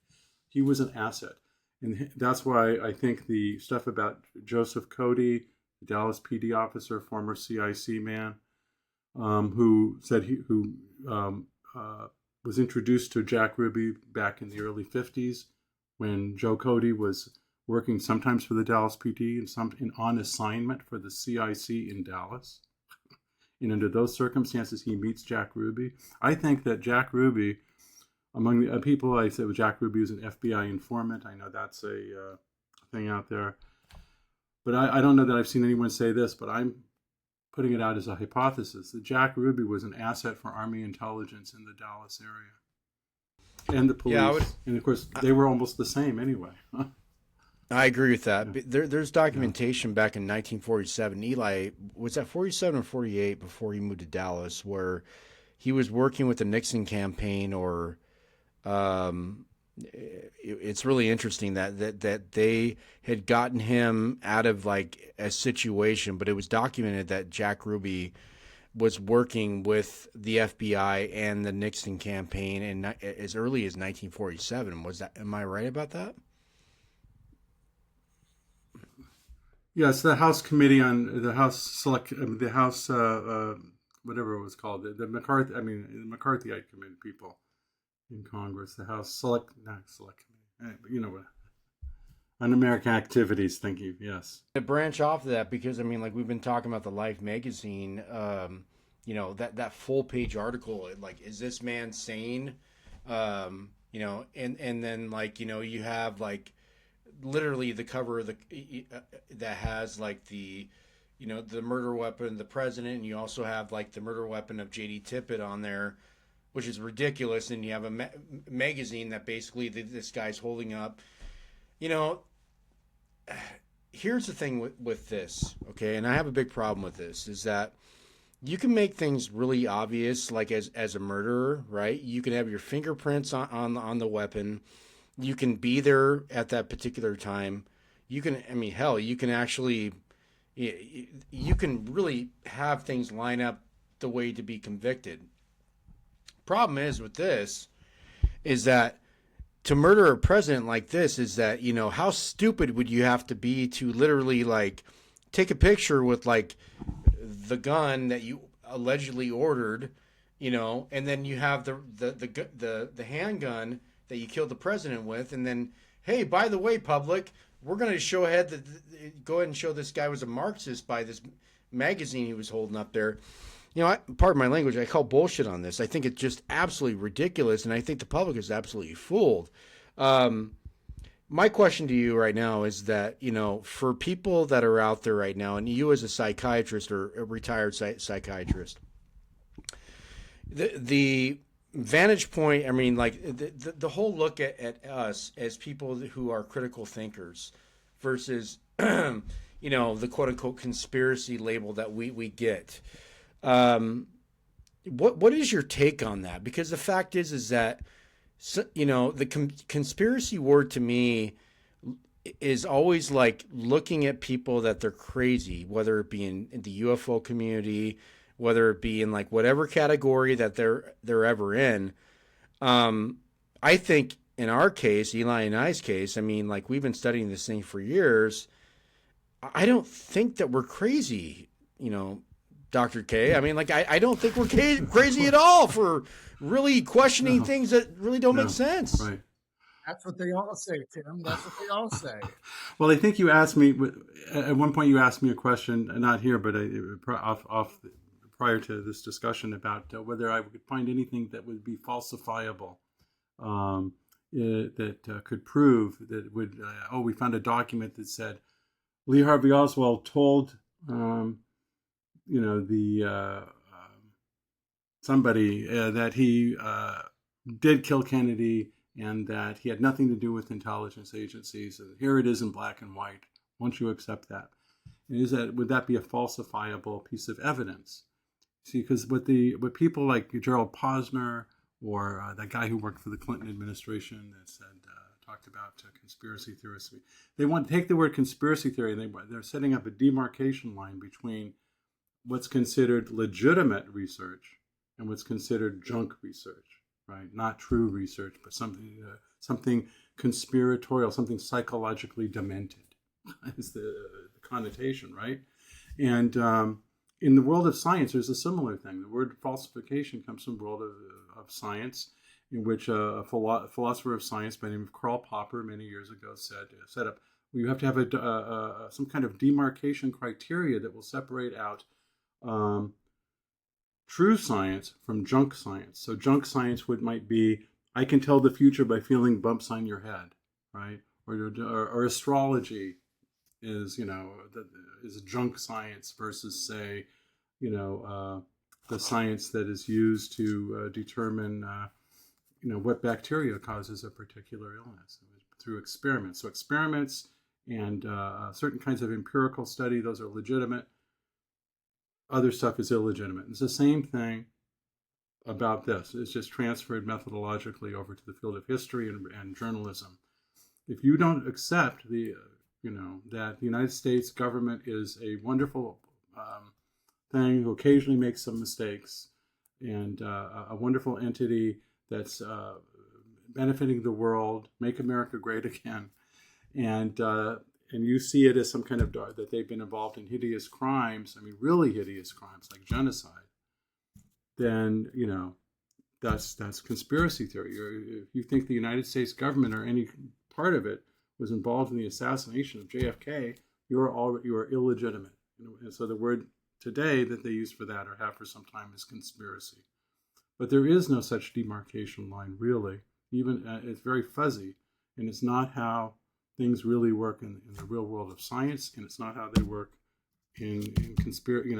[SPEAKER 4] He was an asset. And that's why I think the stuff about Joseph Cody, the Dallas PD officer, former CIC man, who was introduced to Jack Ruby back in the early 50s when Joe Cody was working sometimes for the Dallas PD and on assignment for the CIC in Dallas. And under those circumstances, he meets Jack Ruby. I think that Jack Ruby, among the people, I said Jack Ruby was an FBI informant. I know that's a thing out there. But I don't know that I've seen anyone say this, but I'm putting it out as a hypothesis that Jack Ruby was an asset for Army intelligence in the Dallas area. And the police. Yeah, and of course, they were almost the same anyway.
[SPEAKER 2] I agree with that. Yeah. There's documentation back in 1947. Eli, was that 47 or 48 before he moved to Dallas, where he was working with the Nixon campaign or it's really interesting that they had gotten him out of like a situation, but it was documented that Jack Ruby was working with the FBI and the Nixon campaign in as early as 1947. Was that? Am I right about that?
[SPEAKER 4] Yes, the House Committee on the House Select, the House, whatever it was called, the McCarthy, I mean, the McCarthyite committee people in Congress, the House Select, not Select Committee, you know what, Un-American Activities, thank you, yes.
[SPEAKER 2] To branch off of that, because I mean, like we've been talking about the Life magazine, you know, that full page article, like, is this man sane? You know, and then like, you know, you have like literally the cover of the that has like the, you know, the murder weapon of the president, and you also have like the murder weapon of JD Tippit on there, which is ridiculous. And you have a magazine that basically this guy's holding up. You know, here's the thing with this, okay, and I have a big problem with this, is that you can make things really obvious, like as a murderer, right? You can have your fingerprints on the weapon. You can be there at that particular time. You can, I mean, hell, you can actually, you can really have things line up the way to be convicted. Problem is with this, is that to murder a president like this, is that, you know, how stupid would you have to be to literally like take a picture with like the gun that you allegedly ordered, you know, and then you have the handgun that you killed the president with, and then, hey, by the way, public, we're going to go ahead and show this guy was a Marxist by this magazine he was holding up there. You know, pardon my language, I call bullshit on this. I think it's just absolutely ridiculous, and I think the public is absolutely fooled. My question to you right now is that, you know, for people that are out there right now, and you as a psychiatrist or a retired psychiatrist, the vantage point, I mean, like the whole look at us as people who are critical thinkers versus, you know, the quote unquote conspiracy label that we get. What is your take on that? Because the fact is that, you know, the conspiracy word to me is always like looking at people that they're crazy, whether it be in the UFO community, whether it be in like whatever category that they're ever in. I think in our case, Eli and I's case, I mean, like we've been studying this thing for years. I don't think that we're crazy, you know, Dr. K. I mean, like, I don't think we're crazy at all for really questioning things that really don't make sense.
[SPEAKER 4] Right.
[SPEAKER 3] That's what they all say, Tim. That's what they all say.
[SPEAKER 4] Well, I think you asked me, at one point you asked me a question, not here, but prior to this discussion about whether I could find anything that would be falsifiable, that could prove that would, we found a document that said Lee Harvey Oswald told, you know, somebody that he did kill Kennedy and that he had nothing to do with intelligence agencies. Here it is in black and white. Won't you accept that? And would that be a falsifiable piece of evidence? See, because what people like Gerald Posner or that guy who worked for the Clinton administration that said talked about conspiracy theorists, they want to take the word conspiracy theory and they're setting up a demarcation line between what's considered legitimate research and what's considered junk research, right? Not true research, but something conspiratorial, something psychologically demented is the connotation, right? And in the world of science, there's a similar thing. The word falsification comes from the world of science, in which a philosopher of science by the name of Karl Popper many years ago set up, well, you have to have some kind of demarcation criteria that will separate out true science from junk science. So junk science might be, I can tell the future by feeling bumps on your head, right? Or astrology is, you know, is junk science versus, say, you know, the science that is used to determine, you know, what bacteria causes a particular illness through experiments. So experiments and certain kinds of empirical study, those are legitimate. Other stuff is illegitimate. It's the same thing about this. It's just transferred methodologically over to the field of history and journalism. If you don't accept that the United States government is a wonderful thing who occasionally makes some mistakes, and a wonderful entity that's benefiting the world, make America great again, and you see it as some kind of that they've been involved in hideous crimes, I mean, really hideous crimes like genocide, then that's conspiracy theory. If you think the United States government or any part of it was involved in the assassination of JFK, you are illegitimate. And so the word today that they use for that or have for some time is conspiracy. But there is no such demarcation line, really. Even it's very fuzzy, and it's not how things really work in the real world of science, and it's not how they work in history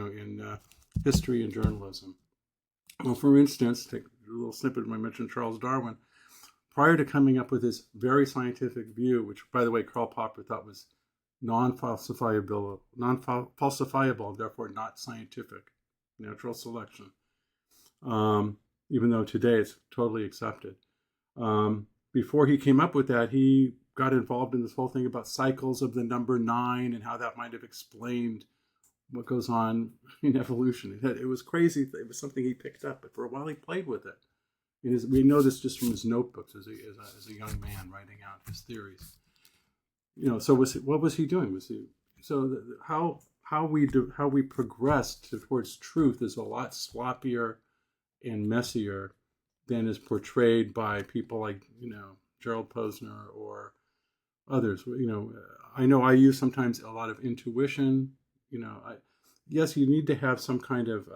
[SPEAKER 4] and journalism. Well, for instance, take a little snippet when I mentioned Charles Darwin. Prior to coming up with this very scientific view, which, by the way, Karl Popper thought was non-falsifiable, therefore not scientific, natural selection, even though today it's totally accepted. Before he came up with that, he got involved in this whole thing about cycles of the number 9 and how that might have explained what goes on in evolution. It was crazy. It was something he picked up, but for a while he played with it. We know this just from his notebooks as a young man writing out his theories. So what was he doing? How we progressed towards truth is a lot sloppier and messier than is portrayed by people like Gerald Posner or others. I know I use sometimes a lot of intuition. Yes, you need to have some kind of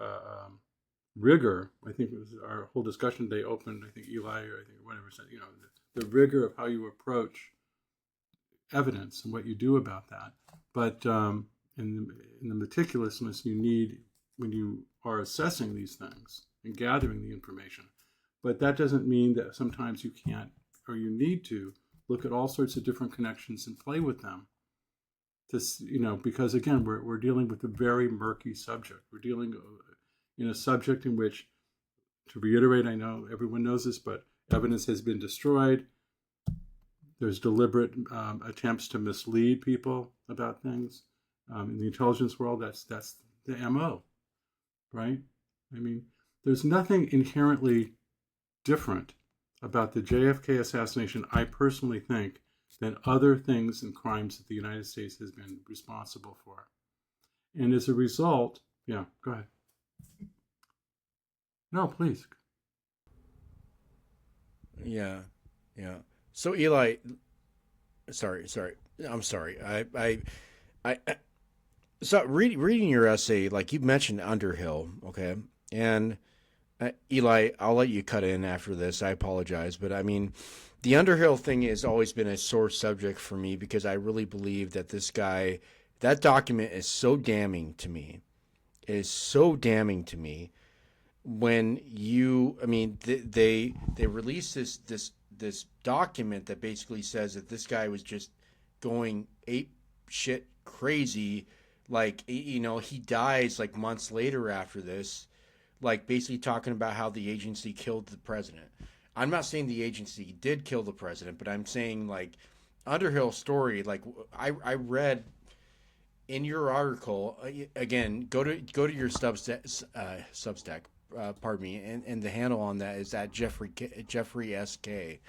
[SPEAKER 4] rigor. I think it was our whole discussion today opened. I think Eli or I think whatever said. The rigor of how you approach evidence and what you do about that. But in the meticulousness you need when you are assessing these things and gathering the information. But that doesn't mean that sometimes you can't or you need to look at all sorts of different connections and play with them. Because again, we're dealing with a very murky subject. We're dealing in a subject in which, to reiterate, I know everyone knows this, but evidence has been destroyed. There's deliberate attempts to mislead people about things. In the intelligence world, that's the MO, right? I mean, there's nothing inherently different about the JFK assassination, I personally think, than other things and crimes that the United States has been responsible for. And as a result, yeah, go ahead. No, please.
[SPEAKER 2] Yeah. So Eli, sorry. I'm sorry. I so reading your essay, like you mentioned Underhill, okay? And Eli, I'll let you cut in after this. I apologize, but I mean, the Underhill thing has always been a sore subject for me because I really believe that that document is so damning to me. It is so damning to me when they release this document that basically says that this guy was just going ape shit crazy. Like, he dies like months later after this, like basically talking about how the agency killed the president. I'm not saying the agency did kill the president, but I'm saying like Underhill's story. Like I read in your article again. Go to your Substack. Pardon me, and the handle on that is at Jeffrey S.K.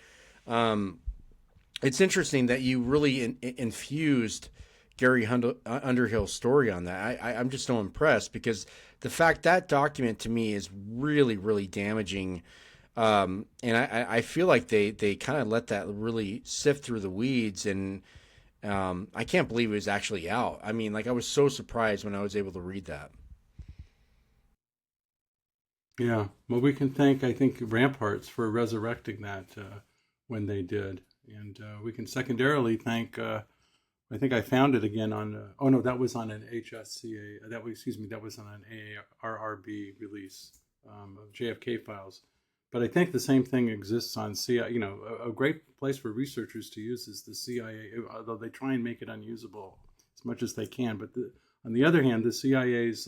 [SPEAKER 2] It's interesting that you really infused Gary Underhill's story on that. I'm just so impressed because the fact that document to me is really, really damaging. And I feel like they kind of let that really sift through the weeds, and I can't believe it was actually out. I mean, like I was so surprised when I was able to read that.
[SPEAKER 4] Yeah, well, we can thank, I think, Ramparts for resurrecting that when they did. And we can secondarily thank, I think I found it again on, that was on an HSCA, that was on an ARRB release of JFK files. But I think the same thing exists on CIA. A great place for researchers to use is the CIA, although they try and make it unusable as much as they can. But on the other hand, the CIA's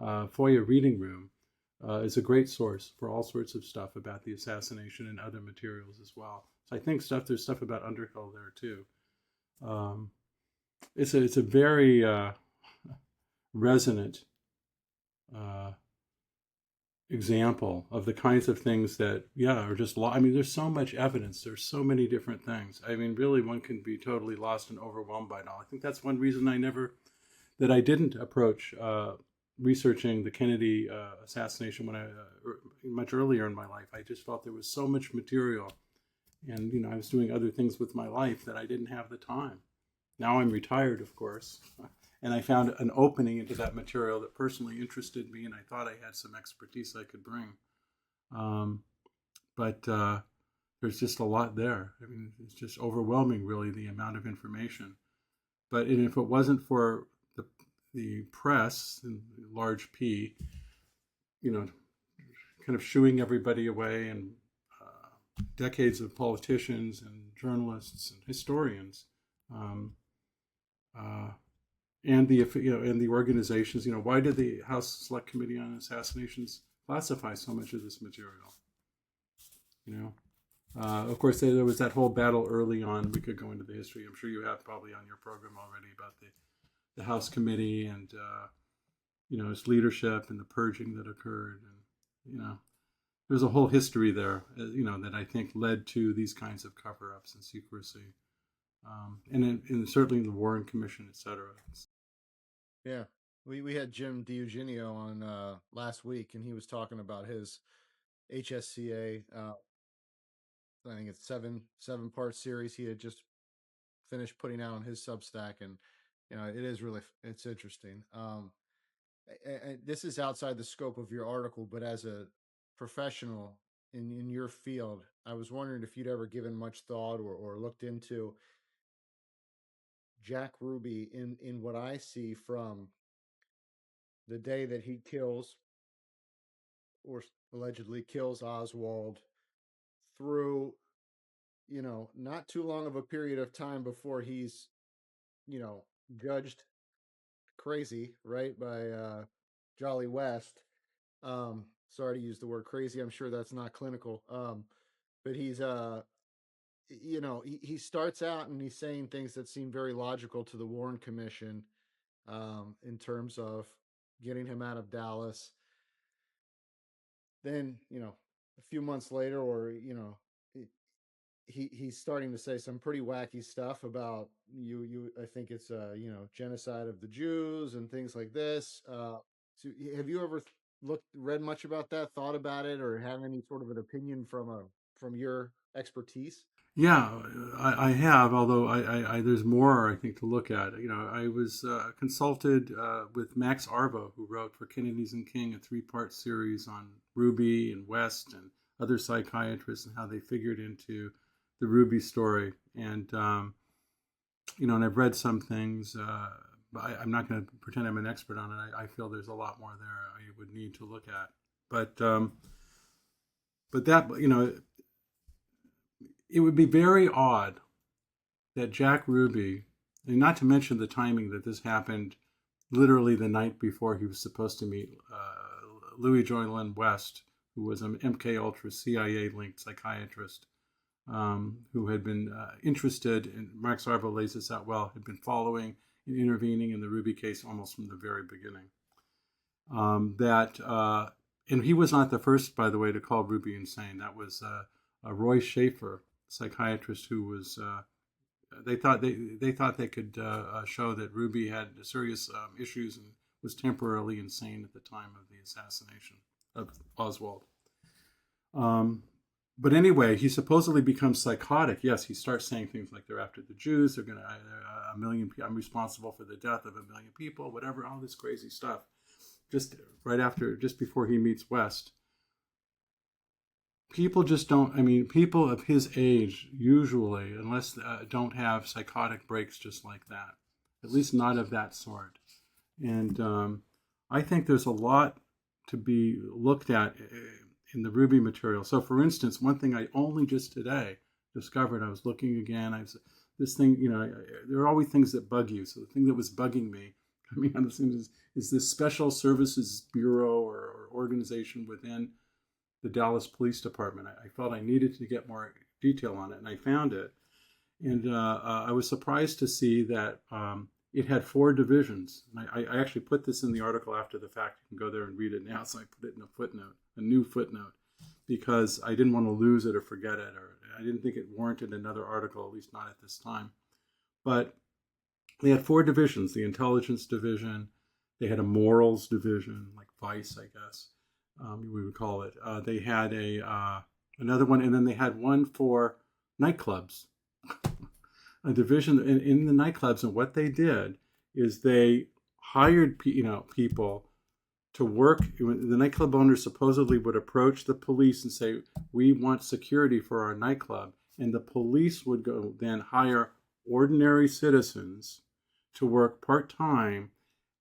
[SPEAKER 4] FOIA reading room is a great source for all sorts of stuff about the assassination and other materials as well. So I think there's stuff about Underhill there too. Um, it's a very resonant uh, example of the kinds of things that, are just, I mean, there's so much evidence. There's so many different things. I mean, really, one can be totally lost and overwhelmed by it all. I think that's one reason I didn't approach researching the Kennedy assassination when much earlier in my life. I just felt there was so much material, and I was doing other things with my life that I didn't have the time. Now I'm retired, of course, and I found an opening into that material that personally interested me, and I thought I had some expertise I could bring. But there's just a lot there. I mean, it's just overwhelming, really, the amount of information. But if it wasn't for the press, and large P, kind of shooing everybody away, and decades of politicians and journalists and historians, and the organizations, why did the House Select Committee on Assassinations classify so much of this material? Of course, there was that whole battle early on. We could go into the history. I'm sure you have probably on your program already about the House Committee and its leadership and the purging that occurred, and there's a whole history there, that I think led to these kinds of cover-ups and secrecy, and certainly the Warren Commission, et cetera.
[SPEAKER 3] Yeah, we had Jim DiEugenio on last week, and he was talking about his HSCA. I think it's seven-part series he had just finished putting out on his Substack, and it's interesting. This is outside the scope of your article, but as a professional in your field, I was wondering if you'd ever given much thought or looked into Jack Ruby in what I see from the day that he kills or allegedly kills Oswald through, not too long of a period of time before he's, judged crazy, right, by Jolly West. Sorry to use the word crazy. I'm sure that's not clinical. But he's he starts out and he's saying things that seem very logical to the Warren Commission, in terms of getting him out of Dallas. Then, a few months later, or he's starting to say some pretty wacky stuff about I think it's genocide of the Jews and things like this. So have you ever read much about that, thought about it, or have any sort of an opinion from your expertise?
[SPEAKER 4] Yeah, I have, although I there's more I think to look at. I was consulted with Max Arvo, who wrote for Kennedy's and King a 3-part series on Ruby and West and other psychiatrists and how they figured into the Ruby story. And and I've read some things, but I'm not going to pretend I'm an expert on it. I feel there's a lot more there I would need to look at. But that, it would be very odd that Jack Ruby, and not to mention the timing that this happened literally the night before he was supposed to meet Louis Joylin West, who was an MK Ultra CIA-linked psychiatrist, who had been interested, and Max Arvo lays this out well, had been following and intervening in the Ruby case almost from the very beginning. And he was not the first, by the way, to call Ruby insane. That was Roy Schaefer, psychiatrist, who was they thought they could show that Ruby had serious issues and was temporarily insane at the time of the assassination of Oswald. But anyway, he supposedly becomes psychotic. Yes, he starts saying things like they're after the Jews, they're going to 1 million. I'm responsible for the death of 1 million people, whatever, all this crazy stuff. Just before he meets West. People just don't, people of his age usually, unless don't have psychotic breaks just like that, at least not of that sort. And I think there's a lot to be looked at in the Ruby material. So for instance, one thing I only just today discovered, I was looking again, there are always things that bug you. So the thing that was bugging me I mean, is this special services bureau or organization within the Dallas Police Department. I felt I needed to get more detail on it, and I found it. And I was surprised to see that it had 4 divisions. And I actually put this in the article after the fact. You can go there and read it now. So I put it in a footnote, a new footnote, because I didn't want to lose it or forget it, or I didn't think it warranted another article, at least not at this time. But they had 4 divisions: the intelligence division, they had a morals division, like vice, I guess we would call it. They had another one, and then they had one for nightclubs, a division in the nightclubs. And what they did is they hired people to work. The nightclub owners supposedly would approach the police and say, "We want security for our nightclub," and the police would go then hire ordinary citizens to work part-time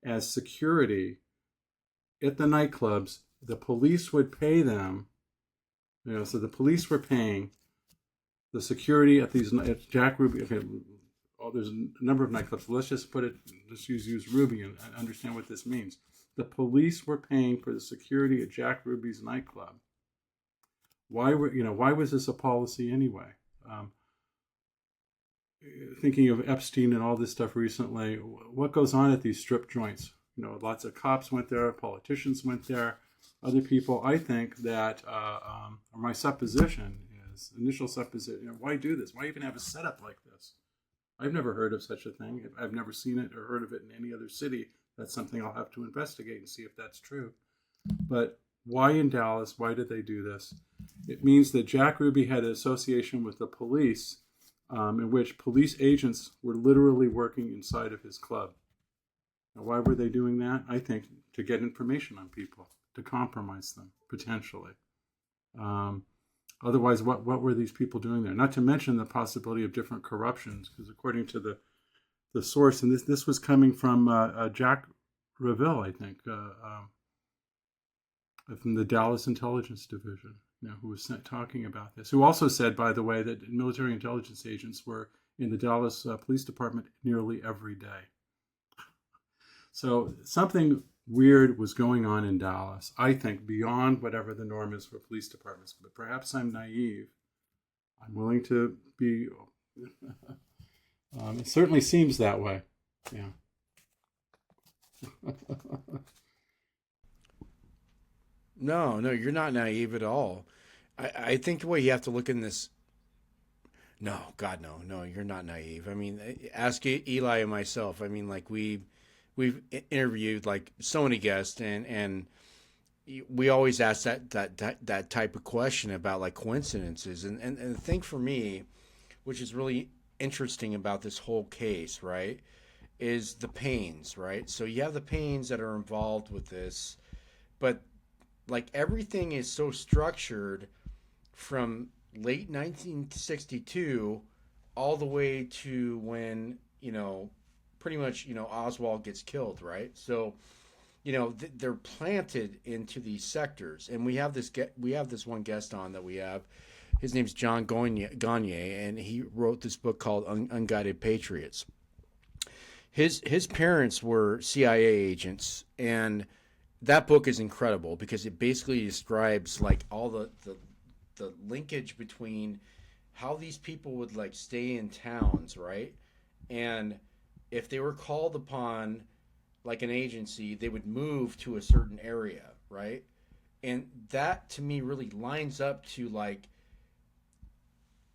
[SPEAKER 4] as security at the nightclubs. The police would pay them, so the police were paying the security at Jack Ruby. Okay, there's a number of nightclubs. Let's use Ruby and understand what this means. The police were paying for the security at Jack Ruby's nightclub. Why was this a policy anyway? Thinking of Epstein and all this stuff recently, what goes on at these strip joints? Lots of cops went there, politicians went there, other people. I think that my initial supposition, why do this? Why even have a setup like this? I've never heard of such a thing. I've never seen it or heard of it in any other city. That's something I'll have to investigate and see if that's true. But why in Dallas? Why did they do this? It means that Jack Ruby had an association with the police, in which police agents were literally working inside of his club. Now, why were they doing that? I think to get information on people, to compromise them, potentially. Otherwise, what were these people doing there? Not to mention the possibility of different corruptions, because according to the source, and this was coming from Jack Reville, I think, from the Dallas Intelligence Division, who was talking about this, who also said, by the way, that military intelligence agents were in the Dallas Police Department nearly every day. So something weird was going on in Dallas, I think, beyond whatever the norm is for police departments. But perhaps I'm naive. I'm willing to be... it certainly seems that way. Yeah.
[SPEAKER 2] No, you're not naive at all. I think the way you have to look in this... No, God, no, you're not naive. I mean, ask Eli and myself. I mean, like, we've interviewed like so many guests, and we always ask that type of question about like coincidences. And the thing for me, which is really interesting about this whole case, right, is the Paines, right? So you have the Paines that are involved with this, but like everything is so structured from late 1962 all the way to when, pretty much, Oswald gets killed, right? So, they're planted into these sectors. And we have this one guest on that we have. His name's John Gagne, and he wrote this book called Unguided Patriots. His parents were CIA agents, and that book is incredible because it basically describes like all the linkage between how these people would like stay in towns, right? And if they were called upon like an agency, they would move to a certain area, right? And that to me really lines up to like,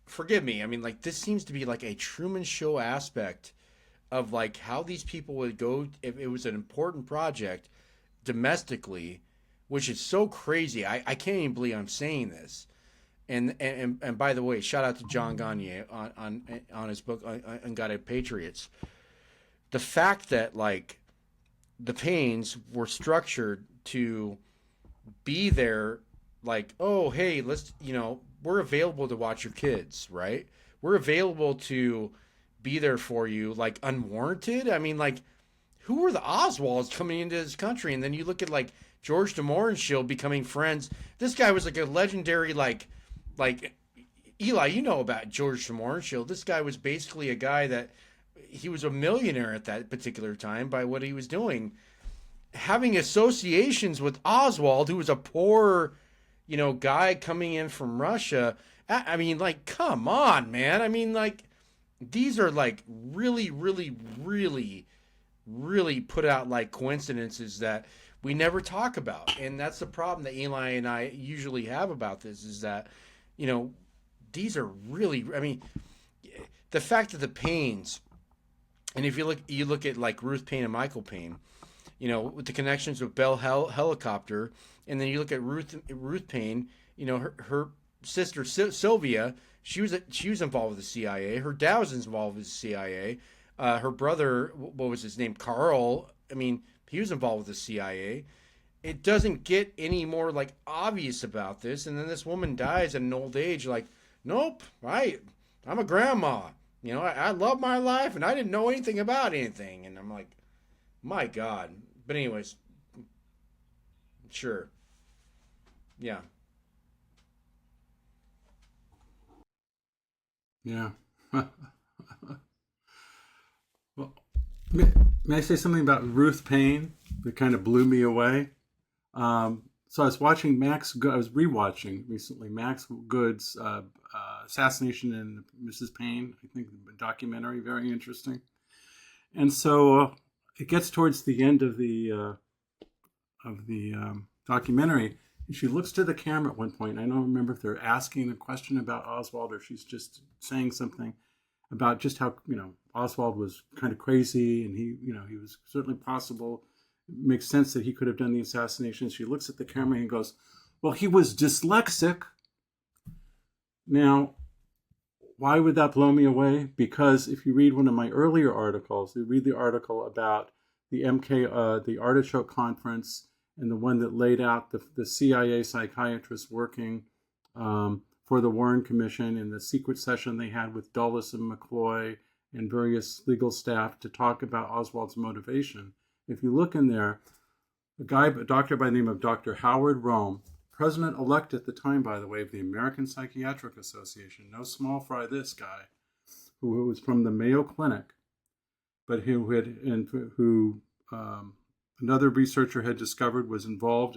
[SPEAKER 2] forgive me, I mean, like this seems to be like a Truman Show aspect of like how these people would go if it was an important project domestically, which is so crazy. I can't even believe I'm saying this. And by the way, shout out to John Gagne on his book Unguided Patriots. The fact that like the Paines were structured to be there, like, oh hey, let's we're available to watch your kids, right? We're available to be there for you, like unwarranted. I mean, like, who were the Oswalds coming into this country? And then you look at like George de Mohrenschildt becoming friends. This guy was like a legendary like Eli, about George de Mohrenschildt. This guy was basically a guy that he was a millionaire at that particular time by what he was doing. Having associations with Oswald, who was a poor, guy coming in from Russia. I mean, like, come on, man. I mean, like, these are like really, really, really, really put out like coincidences that we never talk about. And that's the problem that Eli and I usually have about this is that, these are really, I mean, the fact that the Paines, and if you look at like Ruth Paine and Michael Paine, with the connections with Bell Helicopter, and then you look at Ruth Paine, her sister Sylvia, she was involved with the CIA. Her dad was involved with the CIA. Her brother, what was his name, Carl? I mean, he was involved with the CIA. It doesn't get any more like obvious about this, and then this woman dies at an old age. Like, nope, I'm a grandma. I love my life, and I didn't know anything about anything. And I'm like, my God. But anyways, sure. Yeah.
[SPEAKER 4] Yeah. Well, may I say something about Ruth Paine that kind of blew me away? So I was watching I was rewatching recently Max Good's Assassination and Mrs. Paine. I think the documentary, very interesting. And so it gets towards the end of the documentary, and she looks to the camera at one point. I don't remember if they're asking a question about Oswald or she's just saying something about just how Oswald was kind of crazy, and he was certainly possible. It makes sense that he could have done the assassination. She looks at the camera and goes, "Well, he was dyslexic." Now, why would that blow me away? Because if you read one of my earlier articles, you read the article about the the Artichoke Conference, and the one that laid out the CIA psychiatrists working for the Warren Commission and the secret session they had with Dulles and McCloy and various legal staff to talk about Oswald's motivation. If you look in there, a doctor by the name of Dr. Howard Rome, president-elect at the time, by the way, of the American Psychiatric Association, no small fry this guy, who was from the Mayo Clinic, but who another researcher had discovered was involved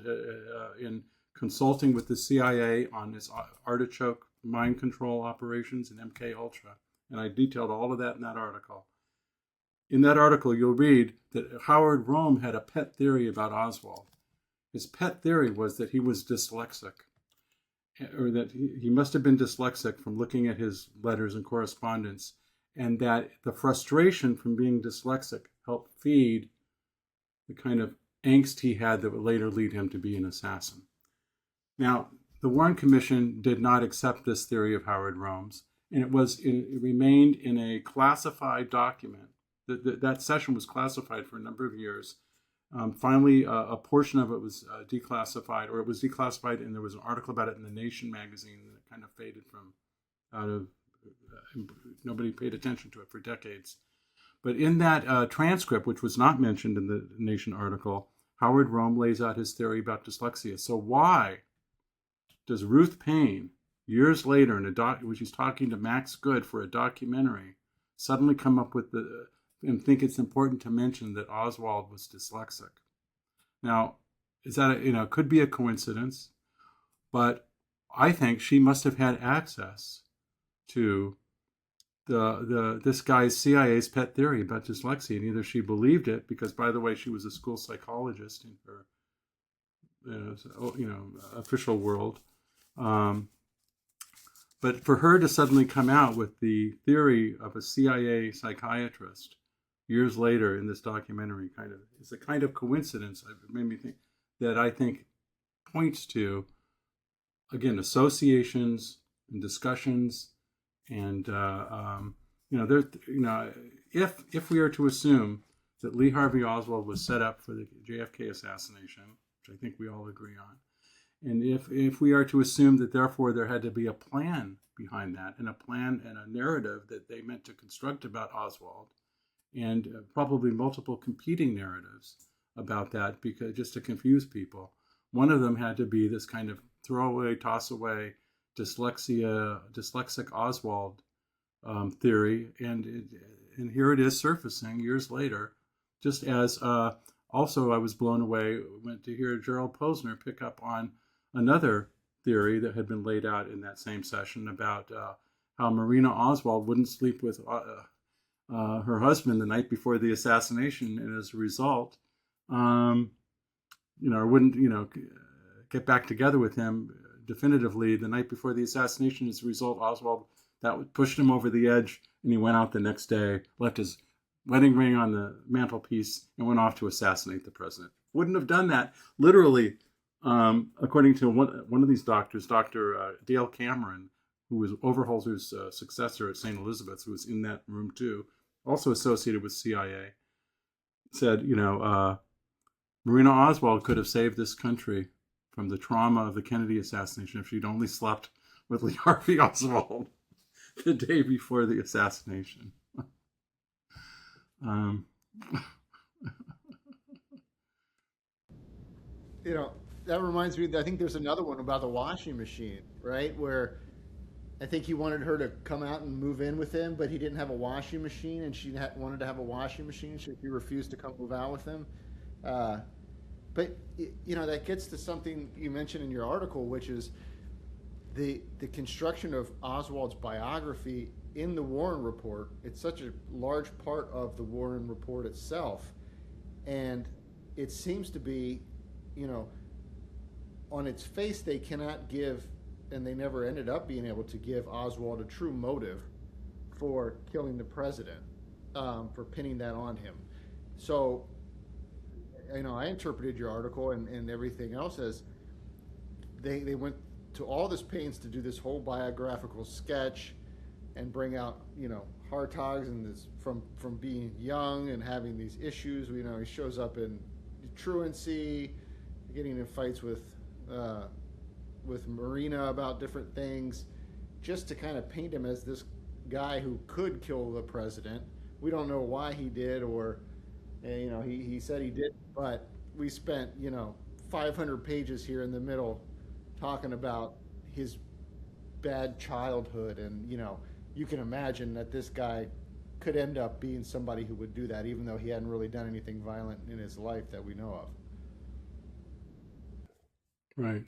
[SPEAKER 4] in consulting with the CIA on its artichoke mind control operations and MK Ultra. And I detailed all of that in that article. In that article, you'll read that Howard Rome had a pet theory about Oswald. His pet theory was that he was dyslexic, or that he must have been dyslexic from looking at his letters and correspondence, and that the frustration from being dyslexic helped feed the kind of angst he had that would later lead him to be an assassin. Now, the Warren Commission did not accept this theory of Howard Rome's, and it remained in a classified document. That session was classified for a number of years. Finally, a portion of it was declassified, or it was declassified, and there was an article about it in the Nation magazine that kind of faded out of nobody paid attention to it for decades. But in that transcript, which was not mentioned in the Nation article, Howard Rome lays out his theory about dyslexia. So why does Ruth Paine, years later, when she's talking to Max Good for a documentary, suddenly come up with and think it's important to mention that Oswald was dyslexic? Now, is that could be a coincidence, but I think she must have had access to this guy's CIA's pet theory about dyslexia, and either she believed it, because by the way, she was a school psychologist in her official world, but for her to suddenly come out with the theory of a CIA psychiatrist years later in this documentary is a kind of coincidence. It made me think that I think points to, again, associations and discussions. And if we are to assume that Lee Harvey Oswald was set up for the JFK assassination, which I think we all agree on, and if we are to assume that therefore there had to be a plan behind that, and a plan and a narrative that they meant to construct about Oswald, and probably multiple competing narratives about that, because just to confuse people, one of them had to be this kind of throwaway, toss away, dyslexic Oswald theory, and and here it is surfacing years later, just as also I was blown away, went to hear Gerald Posner pick up on another theory that had been laid out in that same session about how Marina Oswald wouldn't sleep with her husband the night before the assassination, and as a result, wouldn't get back together with him definitively the night before the assassination. As a result, Oswald that pushed him over the edge, and he went out the next day, left his wedding ring on the mantelpiece, and went off to assassinate the president. Wouldn't have done that literally, according to one of these doctors, Dr. Dale Cameron, who was Overholser's successor at St. Elizabeth's, who was in that room too, also associated with CIA, said, Marina Oswald could have saved this country from the trauma of the Kennedy assassination if she'd only slept with Lee Harvey Oswald the day before the assassination.
[SPEAKER 3] That reminds me, I think there's another one about the washing machine, right? Where I think he wanted her to come out and move in with him, but he didn't have a washing machine, and she wanted to have a washing machine, so he refused to come move out with him. But that gets to something you mentioned in your article, which is the construction of Oswald's biography in the Warren Report. It's such a large part of the Warren Report itself, and it seems to be, on its face, they cannot give, and they never ended up being able to give Oswald a true motive for killing the president, for pinning that on him. So, I interpreted your article and everything else as they went to all this pains to do this whole biographical sketch and bring out, Hartogs and this from being young and having these issues. He shows up in truancy, getting in fights with Marina about different things, just to kind of paint him as this guy who could kill the president. We don't know why he did, or he said he did, but we spent 500 pages here in the middle talking about his bad childhood, and you can imagine that this guy could end up being somebody who would do that, even though he hadn't really done anything violent in his life that we know of.
[SPEAKER 4] Right.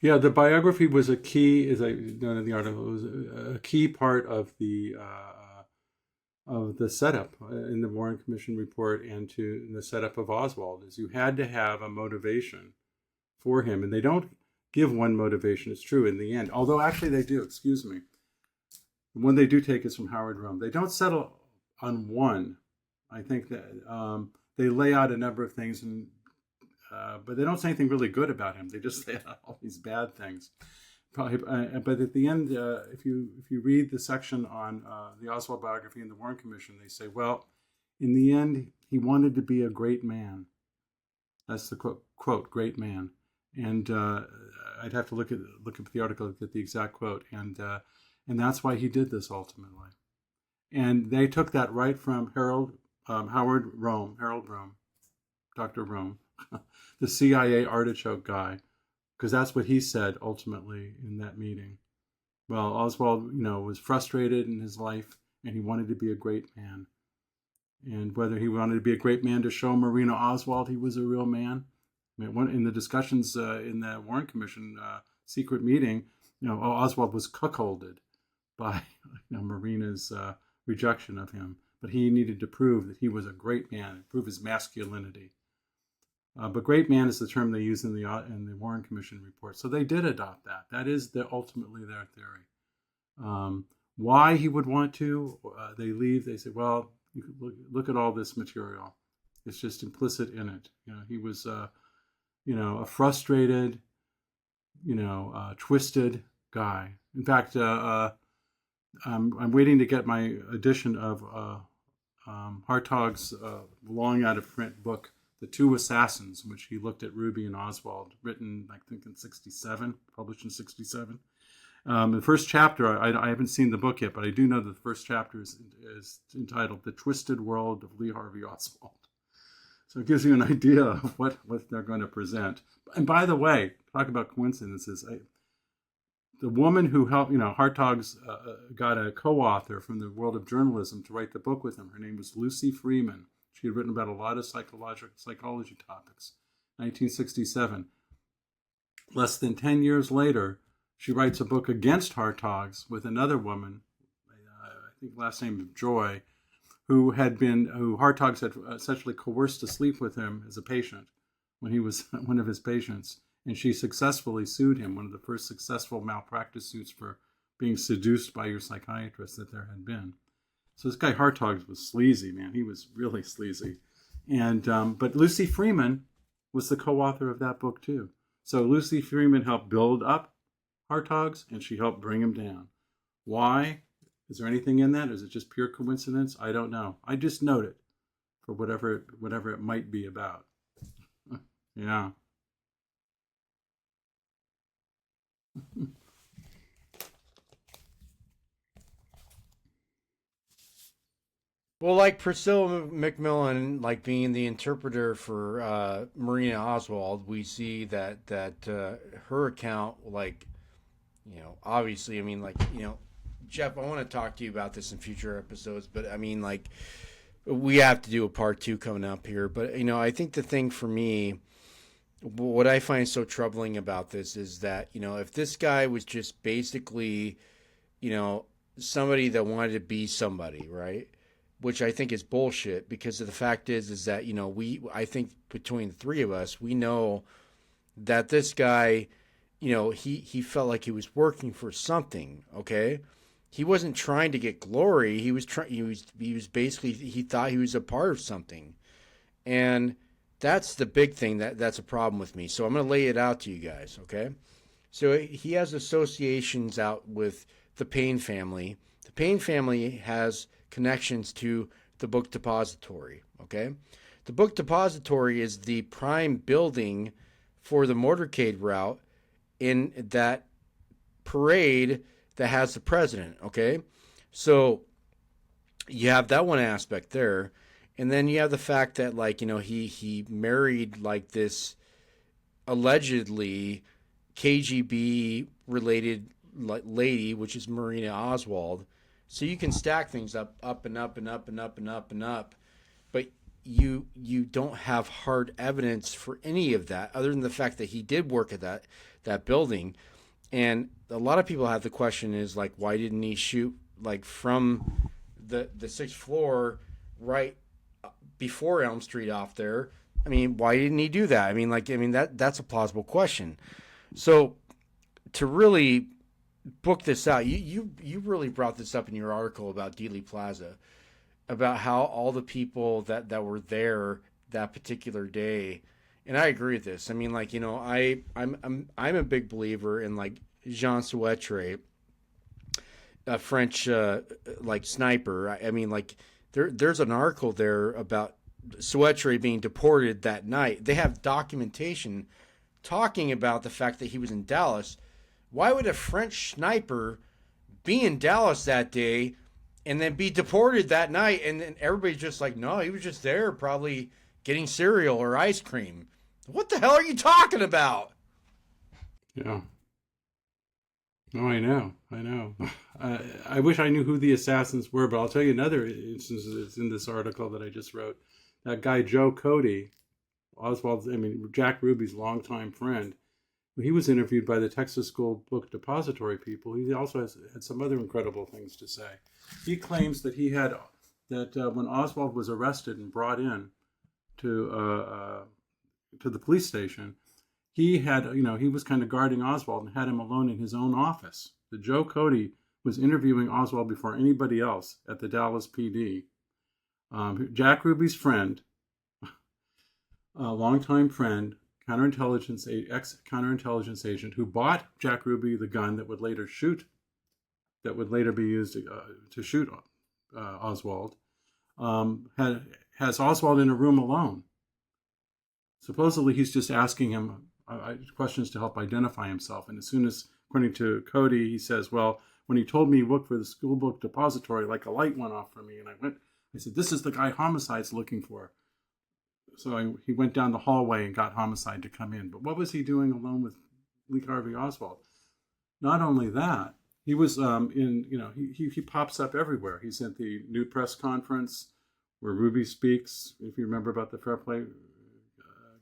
[SPEAKER 4] Yeah, the biography was a key, as I noted in the article, it was a key part of the setup in the Warren Commission report and in the setup of Oswald, is you had to have a motivation for him. And they don't give one motivation, it's true, in the end. Although actually they do, excuse me. The one they do take is from Howard Rome. They don't settle on one. I think that they lay out a number of things, but they don't say anything really good about him. They just lay out all these bad things. Probably, but at the end, if you read the section on the Oswald biography in the Warren Commission, they say, well, in the end, he wanted to be a great man. That's the quote, great man. And I'd have to look up the article to get the exact quote. And that's why he did this ultimately. And they took that right from Harold Rome, Dr. Rome, the CIA artichoke guy, because that's what he said ultimately in that meeting. Well, Oswald, was frustrated in his life, and he wanted to be a great man. And whether he wanted to be a great man to show Marina Oswald he was a real man, in the discussions in the Warren Commission secret meeting, Oswald was cuckolded by Marina's rejection of him, but he needed to prove that he was a great man, prove his masculinity. But great man is the term they use in the Warren Commission report. So they did adopt that. That is ultimately their theory. Why he would want to, they say, well, you could look at all this material. It's just implicit in it. He was, a frustrated, twisted guy. In fact, I'm waiting to get my edition of Hartog's long out of print book, The Two Assassins, in which he looked at Ruby and Oswald, written, I think, in 67, published in 67. The first chapter, I haven't seen the book yet, but I do know that the first chapter is entitled The Twisted World of Lee Harvey Oswald. So it gives you an idea of what they're going to present. And by the way, talk about coincidences. the woman who helped, Hartog's got a co-author from the world of journalism to write the book with him. Her name was Lucy Freeman. She had written about a lot of psychology topics. 1967. Less than 10 years later, she writes a book against Hartog's with another woman, I think last name of Joy, who Hartog's had essentially coerced to sleep with him as a patient when he was one of his patients. And she successfully sued him, one of the first successful malpractice suits for being seduced by your psychiatrist that there had been. So this guy Hartog was sleazy, man. He was really sleazy. And but Lucy Freeman was the co-author of that book too. So Lucy Freeman helped build up Hartog's, and she helped bring him down. Why? Is there anything in that? Is it just pure coincidence? I don't know. I just note it for whatever it might be about. Yeah.
[SPEAKER 2] Well, like Priscilla McMillan, like being the interpreter for Marina Oswald, we see that her account, like, obviously, I mean, like, Jeff, I want to talk to you about this in future episodes, but I mean, like, we have to do a part 2 coming up here. But, I think the thing for me, what I find so troubling about this is that, if this guy was just basically, somebody that wanted to be somebody, right? Which I think is bullshit, because the fact is that, I think between the three of us, we know that this guy, he felt like he was working for something. Okay. He wasn't trying to get glory. He was basically, he thought he was a part of something. And that's the big thing that's a problem with me. So I'm going to lay it out to you guys. Okay. So he has associations out with the Paine family. The Paine family has connections to the book depository. Okay. The book depository is the prime building for the motorcade route in that parade that has the president. Okay. So you have that one aspect there. And then you have the fact that, like, he married, like, this allegedly KGB related lady, which is Marina Oswald. So you can stack things up and up and up and up and up and up, but you don't have hard evidence for any of that, other than the fact that he did work at that building. And a lot of people have the question is, like, why didn't he shoot, like, from the 6th floor right before Elm Street off there? I mean, why didn't he do that? I mean, that's a plausible question. So to really book this out, you really brought this up in your article about Dealey Plaza, about how all the people that were there that particular day, and I agree with this. I mean, like, I'm a big believer in, like, Jean Souetre, a French like sniper. I mean, like, there's an article there about Souetre being deported that night. They have documentation talking about the fact that he was in Dallas. Why would a French sniper be in Dallas that day and then be deported that night? And then everybody's just like, no, he was just there probably getting cereal or ice cream. What the hell are you talking about?
[SPEAKER 4] Yeah. No, I know. I wish I knew who the assassins were, but I'll tell you another instance that's in this article that I just wrote. That guy Joe Cody, Jack Ruby's longtime friend, he was interviewed by the Texas School Book Depository people. He also had some other incredible things to say. He claims that when Oswald was arrested and brought in to the police station, he was kind of guarding Oswald and had him alone in his own office. The Joe Cody was interviewing Oswald before anybody else at the Dallas PD. Jack Ruby's friend, a longtime friend, ex-counterintelligence agent who bought Jack Ruby the gun that would later be used to shoot Oswald, has Oswald in a room alone. Supposedly, he's just asking him questions to help identify himself. And as soon as, according to Cody, he says, well, when he told me he worked for the school book depository, like a light went off for me. And I said, this is the guy Homicide's looking for. So he went down the hallway and got Homicide to come in. But what was he doing alone with Lee Harvey Oswald? Not only that, he was he pops up everywhere. He's at the new press conference where Ruby speaks. If you remember about the Fair Play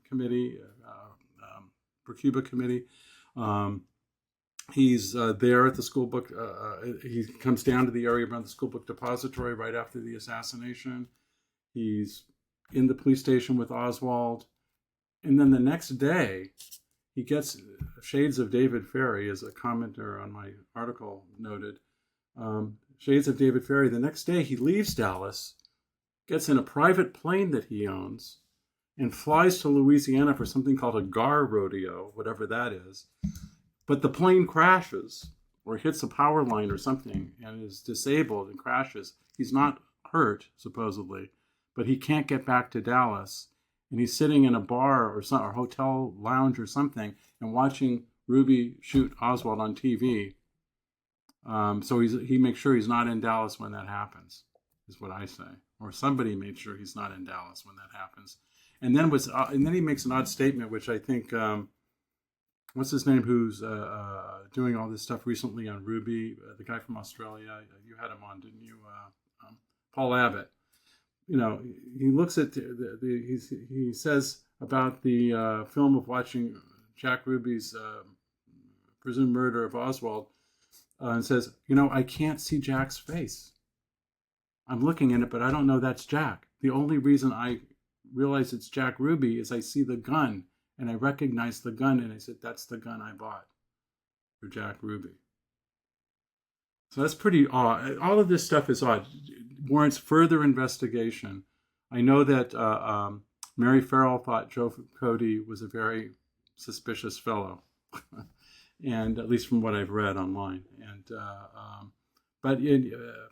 [SPEAKER 4] Committee, for Cuba Committee. He's there at the school book. He comes down to the area around the school book depository right after the assassination. He's in the police station with Oswald. And then the next day, he gets shades of David Ferry, as a commenter on my article noted. Shades of David Ferry. The next day, he leaves Dallas, gets in a private plane that he owns, and flies to Louisiana for something called a GAR rodeo, whatever that is. But the plane crashes or hits a power line or something and is disabled and crashes. He's not hurt, supposedly, but he can't get back to Dallas. And he's sitting in a bar or hotel lounge or something and watching Ruby shoot Oswald on TV. So he makes sure he's not in Dallas when that happens, is what I say. Or somebody made sure he's not in Dallas when that happens. And then he makes an odd statement, which I think, what's his name, who's doing all this stuff recently on Ruby, the guy from Australia. You had him on, didn't you? Paul Abbott. He looks at he says about the film of watching Jack Ruby's presumed murder of Oswald, and says, I can't see Jack's face. I'm looking at it, but I don't know that's Jack. The only reason I realize it's Jack Ruby is I see the gun and I recognize the gun, and I said, that's the gun I bought for Jack Ruby. So that's pretty odd. All of this stuff is odd. Warrants further investigation. I know that Mary Farrell thought Joe Cody was a very suspicious fellow, and at least from what I've read online. And but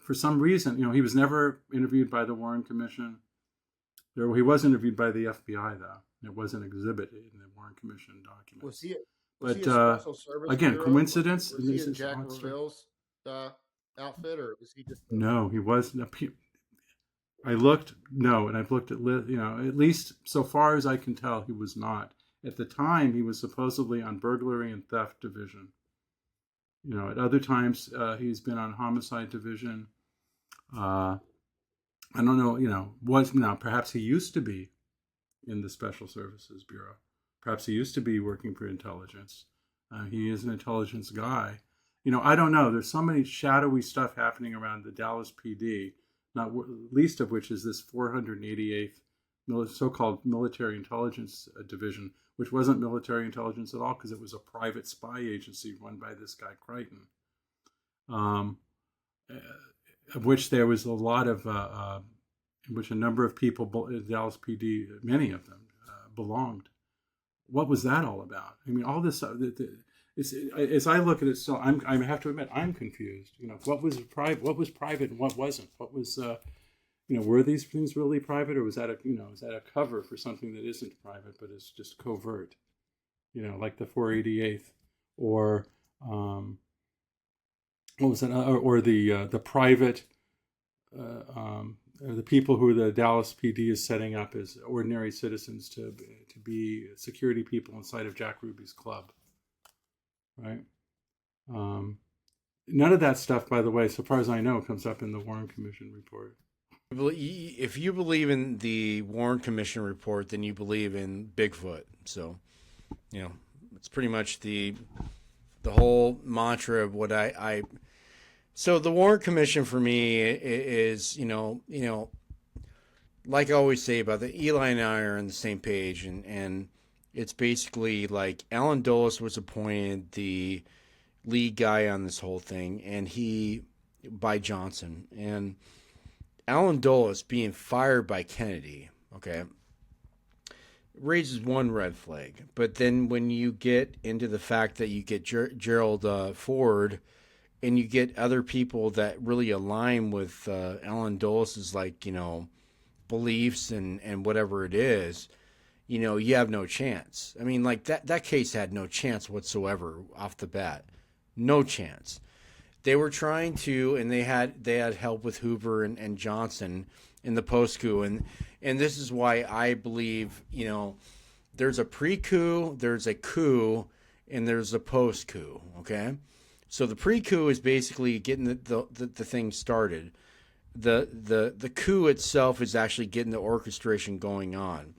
[SPEAKER 4] for some reason, he was never interviewed by the Warren Commission. He was interviewed by the FBI, though. It was an exhibit in the Warren Commission documents.
[SPEAKER 3] Was he?
[SPEAKER 4] But
[SPEAKER 3] he a special service
[SPEAKER 4] again,
[SPEAKER 3] bureau?
[SPEAKER 4] coincidence?
[SPEAKER 3] Was he in Jack Reville's outfit, or was he just?
[SPEAKER 4] No, he wasn't. I looked. No, and I've looked at at least so far as I can tell, he was not. At the time, he was supposedly on burglary and theft division. At other times, he's been on homicide division. I don't know. Perhaps he used to be in the Special Services Bureau. Perhaps he used to be working for intelligence. He is an intelligence guy. I don't know. There's so many shadowy stuff happening around the Dallas PD, not least of which is this 488th so-called military intelligence division, which wasn't military intelligence at all because it was a private spy agency run by this guy Crichton, of which there was a lot of, in which a number of people in Dallas PD, many of them, belonged. What was that all about? I mean, all this stuff. As I look at it, still, I have to admit, I'm confused. What was private, and what wasn't? What was, were these things really private, or was that a cover for something that isn't private but is just covert? Like the 488th, or what was that? Or the private, the people who the Dallas PD is setting up as ordinary citizens to be security people inside of Jack Ruby's club. Right. None of that stuff, by the way, so far as I know, comes up in the Warren Commission report.
[SPEAKER 2] If you believe in the Warren Commission report, then you believe in Bigfoot. So, it's pretty much the whole mantra of what I. So the Warren Commission for me is, like I always say about the Eli and I are on the same page, and it's basically like Alan Dulles was appointed the lead guy on this whole thing, and by Johnson, and Alan Dulles being fired by Kennedy, okay, raises one red flag. But then when you get into the fact that you get Gerald Ford, and you get other people that really align with Alan Dulles' beliefs and whatever it is, you have no chance. I mean, like that case had no chance whatsoever off the bat. No chance. They were trying to, and they had help with Hoover and Johnson in the post-coup. And this is why I believe, there's a pre-coup, there's a coup, and there's a post-coup, okay? So the pre-coup is basically getting the thing started. The coup itself is actually getting the orchestration going on.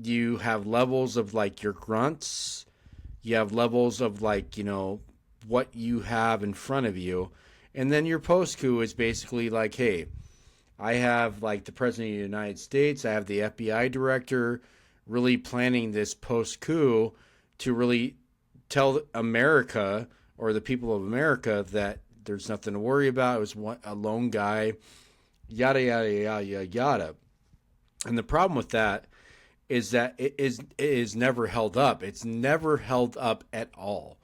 [SPEAKER 2] You have levels of like your grunts. You have levels of like, what you have in front of you. And then your post-coup is basically like, hey, I have like the President of the United States, I have the FBI director really planning this post-coup to really tell America or the people of America that there's nothing to worry about. It was a lone guy, yada, yada, yada, yada. And the problem with that is that it is never held up. It's never held up at all.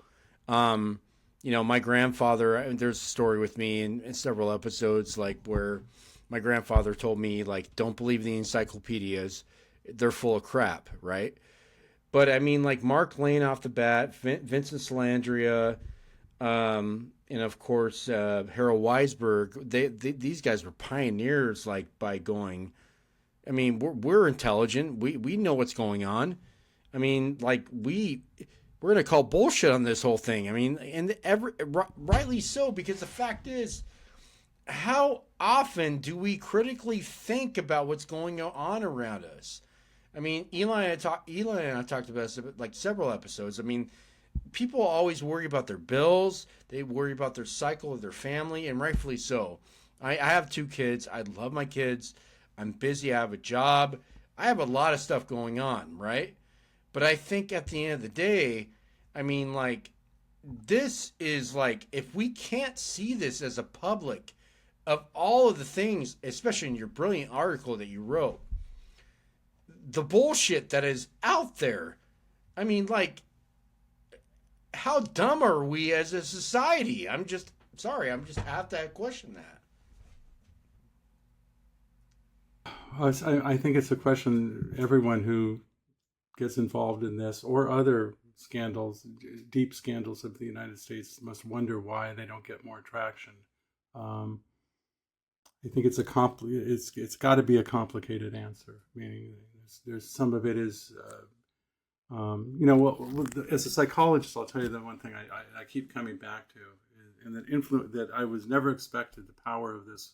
[SPEAKER 2] My grandfather, there's a story with me in several episodes, like where my grandfather told me, like, don't believe the encyclopedias. They're full of crap, right? But I mean, like Mark Lane off the bat, Vincent Salandria, and of course Harold Weisberg. These guys were pioneers, like by going. I mean, we're intelligent. We know what's going on. I mean, like we're gonna call bullshit on this whole thing. I mean, and rightly so, because the fact is, how often do we critically think about what's going on around us? I mean, Eli and I talked about this like several episodes. I mean, people always worry about their bills. They worry about their cycle of their family, and rightfully so. I have 2 kids. I love my kids. I'm busy. I have a job. I have a lot of stuff going on, right? But I think at the end of the day, I mean, like, this is like, if we can't see this as a public of all of the things, especially in your brilliant article that you wrote, the bullshit that is out there. I mean, like, how dumb are we as a society? I'm just have to question that.
[SPEAKER 4] I think it's a question everyone who gets involved in this or other scandals, deep scandals of the United States, must wonder why they don't get more traction. I think it's got to be a complicated answer. Meaning, there's some of it is, as a psychologist, I'll tell you that one thing I keep coming back to, and that influence that I was never expected the power of this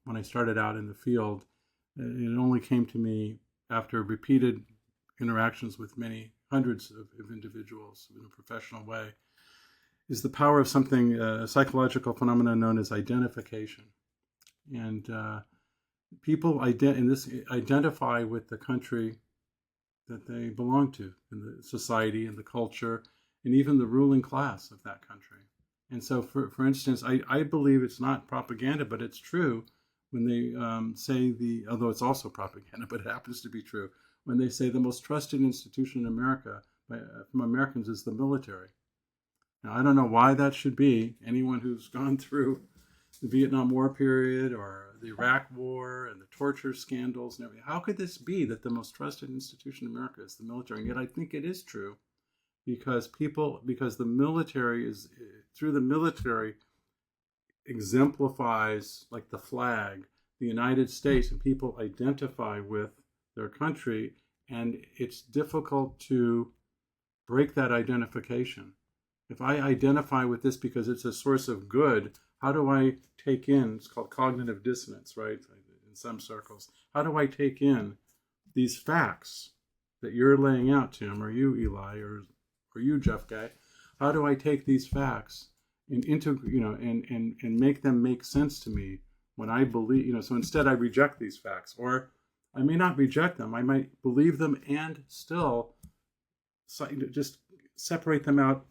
[SPEAKER 4] when I started out in the field. It only came to me after repeated interactions with many hundreds of individuals in a professional way, is the power of something, a psychological phenomenon known as identification. And people identify with the country that they belong to, in the society and the culture, and even the ruling class of that country. And so, for instance, I believe it's not propaganda, but it's true when they say although it's also propaganda, but it happens to be true, when they say the most trusted institution in America from Americans is the military. Now, I don't know why that should be. Anyone who's gone through the Vietnam War period or the Iraq War and the torture scandals and everything, how could this be that the most trusted institution in America is the military? And yet I think it is true because the military is, through the military, exemplifies, like the flag, the United States, and people identify with their country, and it's difficult to break that identification. If I identify with this because it's a source of good, how do I take in, it's called cognitive dissonance, right, in some circles, how do I take in these facts that you're laying out, Tim, or you, Eli, or you, Jeff Kaye? How do I take these facts and and make them make sense to me when I believe, so instead I reject these facts, or I may not reject them, I might believe them and still just separate them out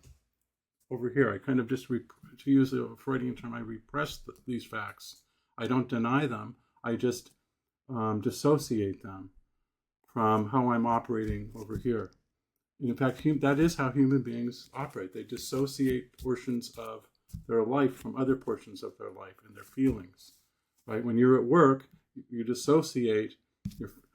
[SPEAKER 4] over here. I kind of just, to use a Freudian term, I repress these facts. I don't deny them, I just dissociate them from how I'm operating over here. And in fact, that is how human beings operate. They dissociate portions of their life from other portions of their life and their feelings. Right? When you're at work, you dissociate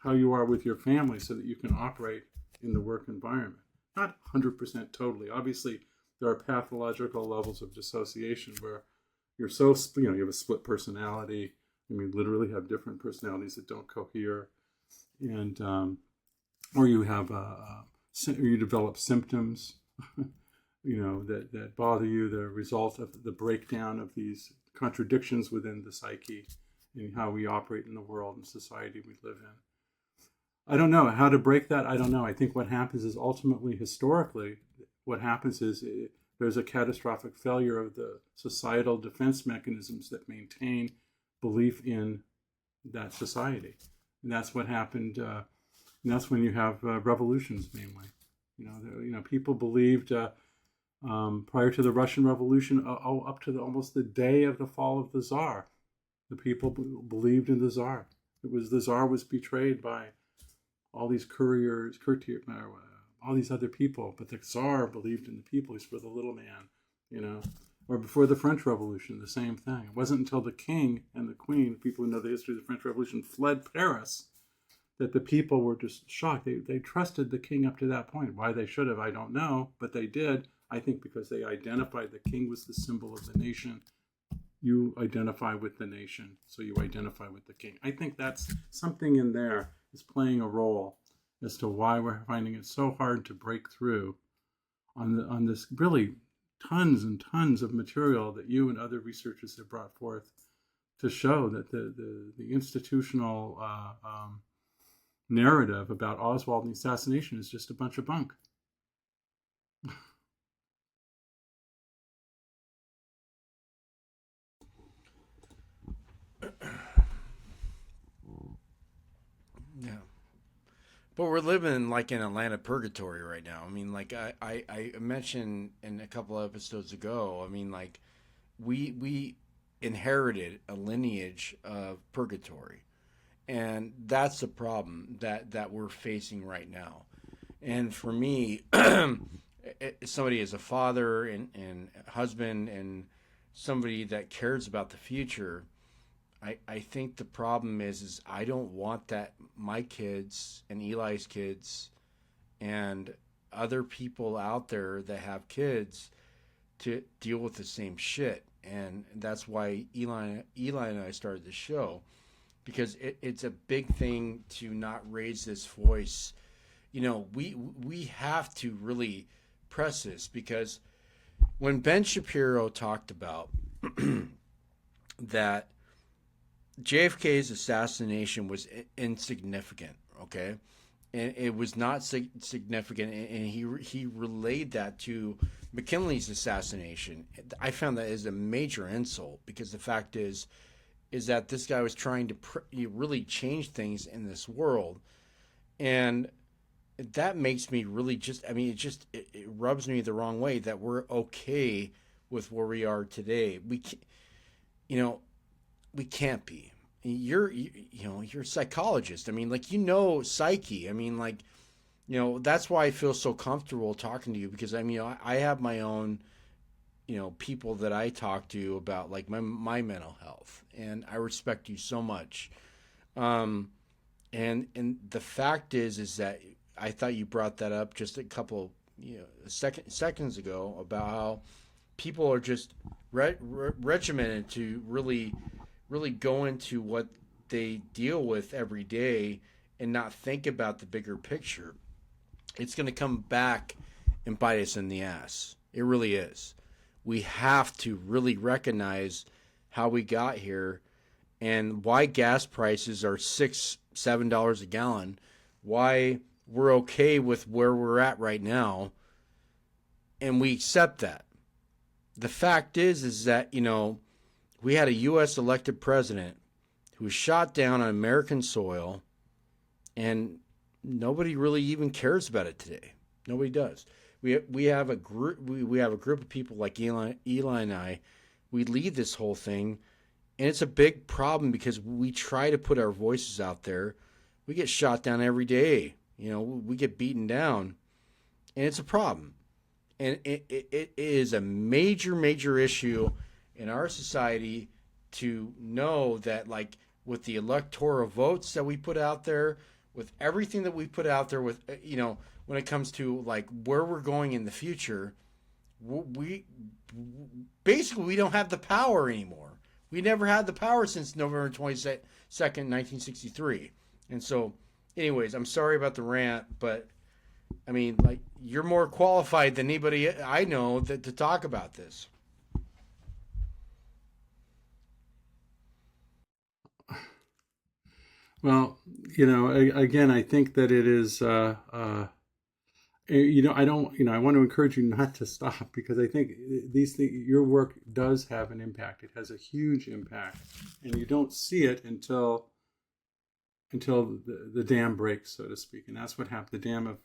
[SPEAKER 4] how you are with your family so that you can operate in the work environment. Not 100% totally. Obviously, there are pathological levels of dissociation where you're so, you have a split personality. I mean, literally have different personalities that don't cohere, and or you have you develop symptoms that bother you, the result of the breakdown of these contradictions within the psyche and how we operate in the world and society we live in. I don't know how to break that. I don't know. I think what happens is ultimately, historically, what happens is there's a catastrophic failure of the societal defense mechanisms that maintain belief in that society. And that's what happened. And that's when you have revolutions, mainly. People believed prior to the Russian Revolution, up to almost the day of the fall of the Tsar, the people believed in the Tsar. The Tsar was betrayed by all these courtiers, all these other people, but the Tsar believed in the people. He's for the little man, Or before the French Revolution, the same thing. It wasn't until the king and the queen, people who know the history of the French Revolution, fled Paris, that the people were just shocked. They trusted the king up to that point. Why they should have, I don't know, but they did. I think because they identified the king was the symbol of the nation. You identify with the nation, so you identify with the king. I think that's something in there is playing a role as to why we're finding it so hard to break through on this really tons and tons of material that you and other researchers have brought forth to show that the institutional narrative about Oswald and the assassination is just a bunch of bunk.
[SPEAKER 2] Yeah. But we're living like in Atlanta purgatory right now. I mean, like I mentioned in a couple of episodes ago, I mean, like we inherited a lineage of purgatory. And that's the problem that we're facing right now. And for me, somebody as a father and husband and somebody that cares about the future, I think the problem is I don't want that my kids and Eli's kids and other people out there that have kids to deal with the same shit. And that's why Eli and I started the show, because it's a big thing to not raise this voice. We have to really press this, because when Ben Shapiro talked about that JFK's assassination was insignificant, okay? And it was not significant, and he relayed that to McKinley's assassination. I found that as a major insult, because the fact is that this guy was trying to really change things in this world. And that makes me really it rubs me the wrong way that we're okay with where we are today. We can't be. You're a psychologist. I mean, like, psyche. I mean, like, that's why I feel so comfortable talking to you, because I have my own, people that I talk to about like my mental health, and I respect you so much. And the fact is that I thought you brought that up just a couple seconds ago about how people are just regimented to really go into what they deal with every day and not think about the bigger picture. It's going to come back and bite us in the ass. It really is. We have to really recognize how we got here and why gas prices are $6-7 a gallon, why we're okay with where we're at right now, and we accept that. The fact is that, we had a U.S. elected president who was shot down on American soil, and nobody really even cares about it today. Nobody does. We have a group. We have a group of people like Eli and I. We lead this whole thing, and it's a big problem because we try to put our voices out there. We get shot down every day. We get beaten down, and it's a problem. And it is a major issue in our society to know that, like, with the electoral votes that we put out there, with everything that we put out there, with when it comes to like where we're going in the future, we don't have the power anymore. We never had the power since November 22nd, 1963. And so, anyways, I'm sorry about the rant, but I mean, like, you're more qualified than anybody I know to talk about this.
[SPEAKER 4] Well, again, I think that it is, I don't, I want to encourage you not to stop, because I think these things, your work does have an impact. It has a huge impact, and you don't see it until the dam breaks, so to speak. And that's what happened. The dam of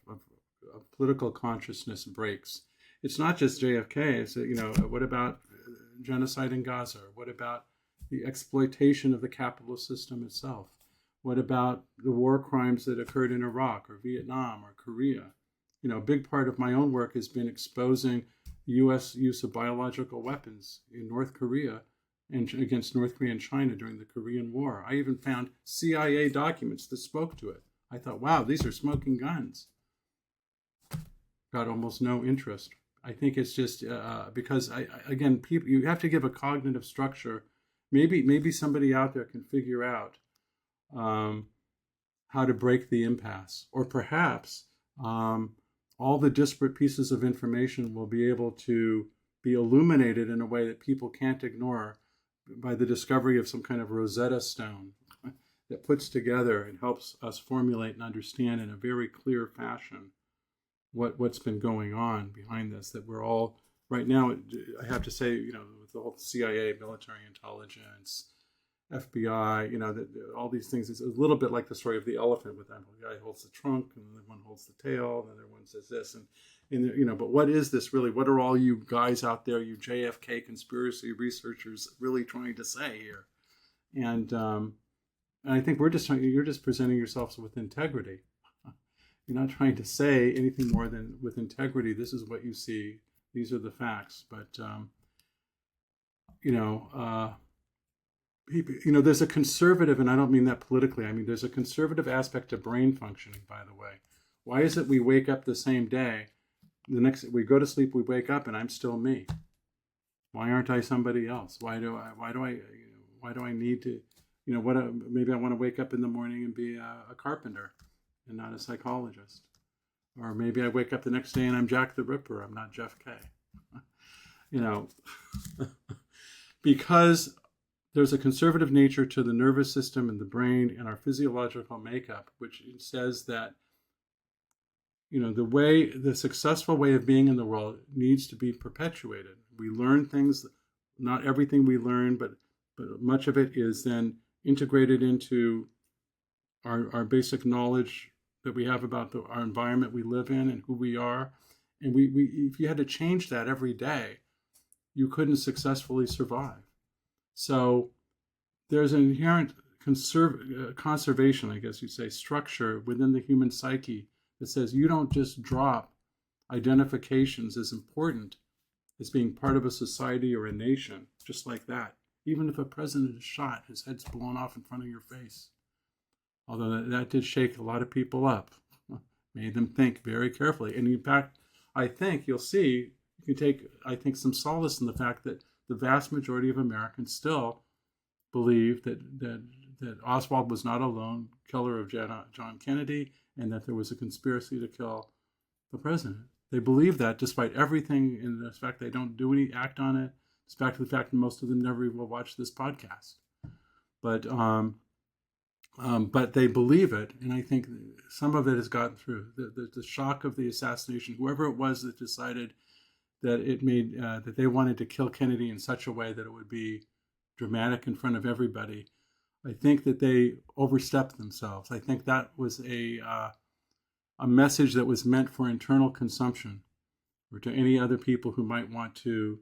[SPEAKER 4] political consciousness breaks. It's not just JFK. It's, what about genocide in Gaza? What about the exploitation of the capitalist system itself? What about the war crimes that occurred in Iraq or Vietnam or Korea? A big part of my own work has been exposing the U.S. use of biological weapons in North Korea and against North Korea and China during the Korean War. I even found CIA documents that spoke to it. I thought, wow, these are smoking guns. Got almost no interest. I think it's just because, again, people, you have to give a cognitive structure. Maybe somebody out there can figure out how to break the impasse, or perhaps all the disparate pieces of information will be able to be illuminated in a way that people can't ignore by the discovery of some kind of Rosetta Stone that puts together and helps us formulate and understand in a very clear fashion what's been going on behind this. That we're all, right now, I have to say, with the whole CIA, military intelligence, FBI, all these things, it's a little bit like the story of the elephant, with that guy holds the trunk and the one holds the tail and the other one says this. And but what is this really? What are all you guys out there, you JFK conspiracy researchers, really trying to say here? And I think you're just presenting yourselves with integrity. You're not trying to say anything more than with integrity. This is what you see. These are the facts. But, there's a conservative, and I don't mean that politically. I mean, there's a conservative aspect to brain functioning, by the way. Why is it we wake up the same day? We go to sleep, we wake up, and I'm still me. Why aren't I somebody else? Why do I need to, maybe I want to wake up in the morning and be a carpenter and not a psychologist. Or maybe I wake up the next day and I'm Jack the Ripper. I'm not Jeff Kaye. Because there's a conservative nature to the nervous system and the brain and our physiological makeup, which says that, the successful way of being in the world needs to be perpetuated. We learn things, not everything we learn, but much of it is then integrated into our basic knowledge that we have about our environment we live in and who we are. And we if you had to change that every day, you couldn't successfully survive. So there's an inherent conservation, I guess you'd say, structure within the human psyche that says you don't just drop identifications as important as being part of a society or a nation, just like that. Even if a president is shot, his head's blown off in front of your face. Although that did shake a lot of people up, made them think very carefully. And in fact, I think you'll see, you can take, some solace in the fact that the vast majority of Americans still believe that Oswald was not a lone killer of John Kennedy and that there was a conspiracy to kill the president. They believe that despite everything, in the fact they don't do any act on it, despite the fact that most of them never will watch this podcast. But they believe it, and I think some of it has gotten through. The shock of the assassination, whoever it was that decided that it made that they wanted to kill Kennedy in such a way that it would be dramatic in front of everybody, I think that they overstepped themselves. I think that was a message that was meant for internal consumption, or to any other people who might want to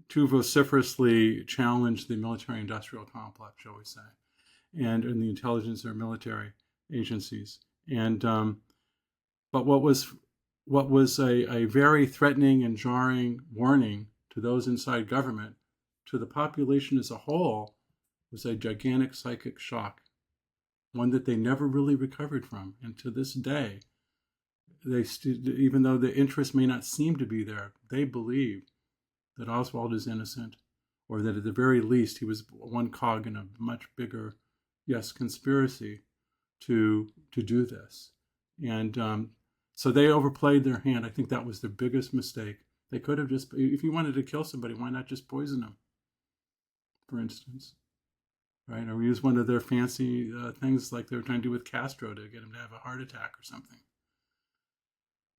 [SPEAKER 4] too vociferously challenge the military-industrial complex, shall we say, and in the intelligence or military agencies. And but what was a very threatening and jarring warning to those inside government, to the population as a whole, was a gigantic psychic shock, one that they never really recovered from. And to this day, even though the interest may not seem to be there, they believe that Oswald is innocent, or that at the very least he was one cog in a much bigger, conspiracy to do this. And so they overplayed their hand. I think that was their biggest mistake. They could have just, if you wanted to kill somebody, why not just poison them, for instance? Right? Or use one of their fancy things like they were trying to do with Castro to get him to have a heart attack or something.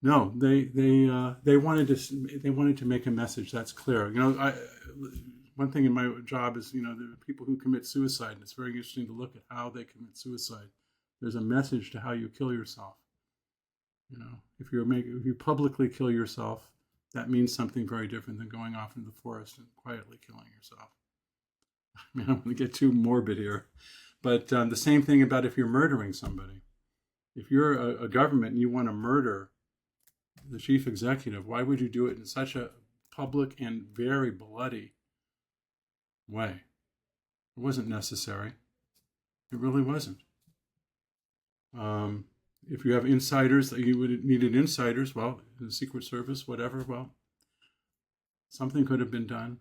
[SPEAKER 4] No, they wanted to make a message that's clear. One thing in my job is, the people who commit suicide, and it's very interesting to look at how they commit suicide. There's a message to how you kill yourself. If you publicly kill yourself, that means something very different than going off into the forest and quietly killing yourself. I mean, I don't want to get too morbid here, but the same thing about if you're murdering somebody. If you're a government and you want to murder the chief executive, why would you do it in such a public and very bloody way? It wasn't necessary. It really wasn't. If you have insiders that you would needed insiders, well, in the Secret Service, whatever, well, something could have been done.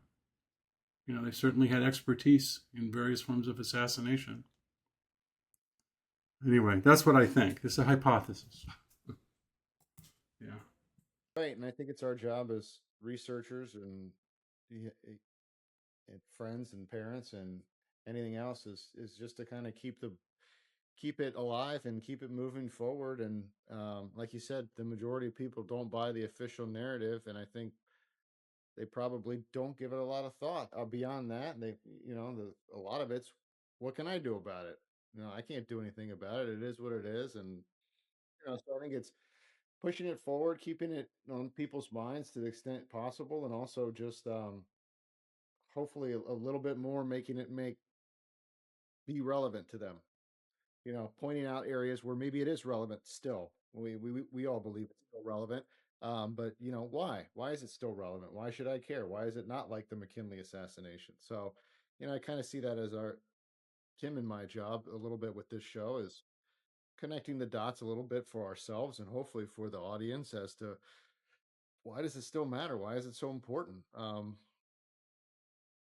[SPEAKER 4] They certainly had expertise in various forms of assassination. Anyway, that's what I think. It's a hypothesis. Yeah.
[SPEAKER 3] Right, and I think it's our job as researchers and friends and parents and anything else is just to kind of keep it alive and keep it moving forward. And like you said, the majority of people don't buy the official narrative, and I think they probably don't give it a lot of thought. Beyond that, a lot of it's, what can I do about it? I can't do anything about it. It is what it is, and so I think it's pushing it forward, keeping it on people's minds to the extent possible, and also just hopefully a little bit more making it be relevant to them. Pointing out areas where maybe it is relevant still. We all believe it's still relevant. But why? Why is it still relevant? Why should I care? Why is it not like the McKinley assassination? So, I kind of see that as Tim and my job a little bit with this show is connecting the dots a little bit for ourselves and hopefully for the audience as to why does it still matter? Why is it so important?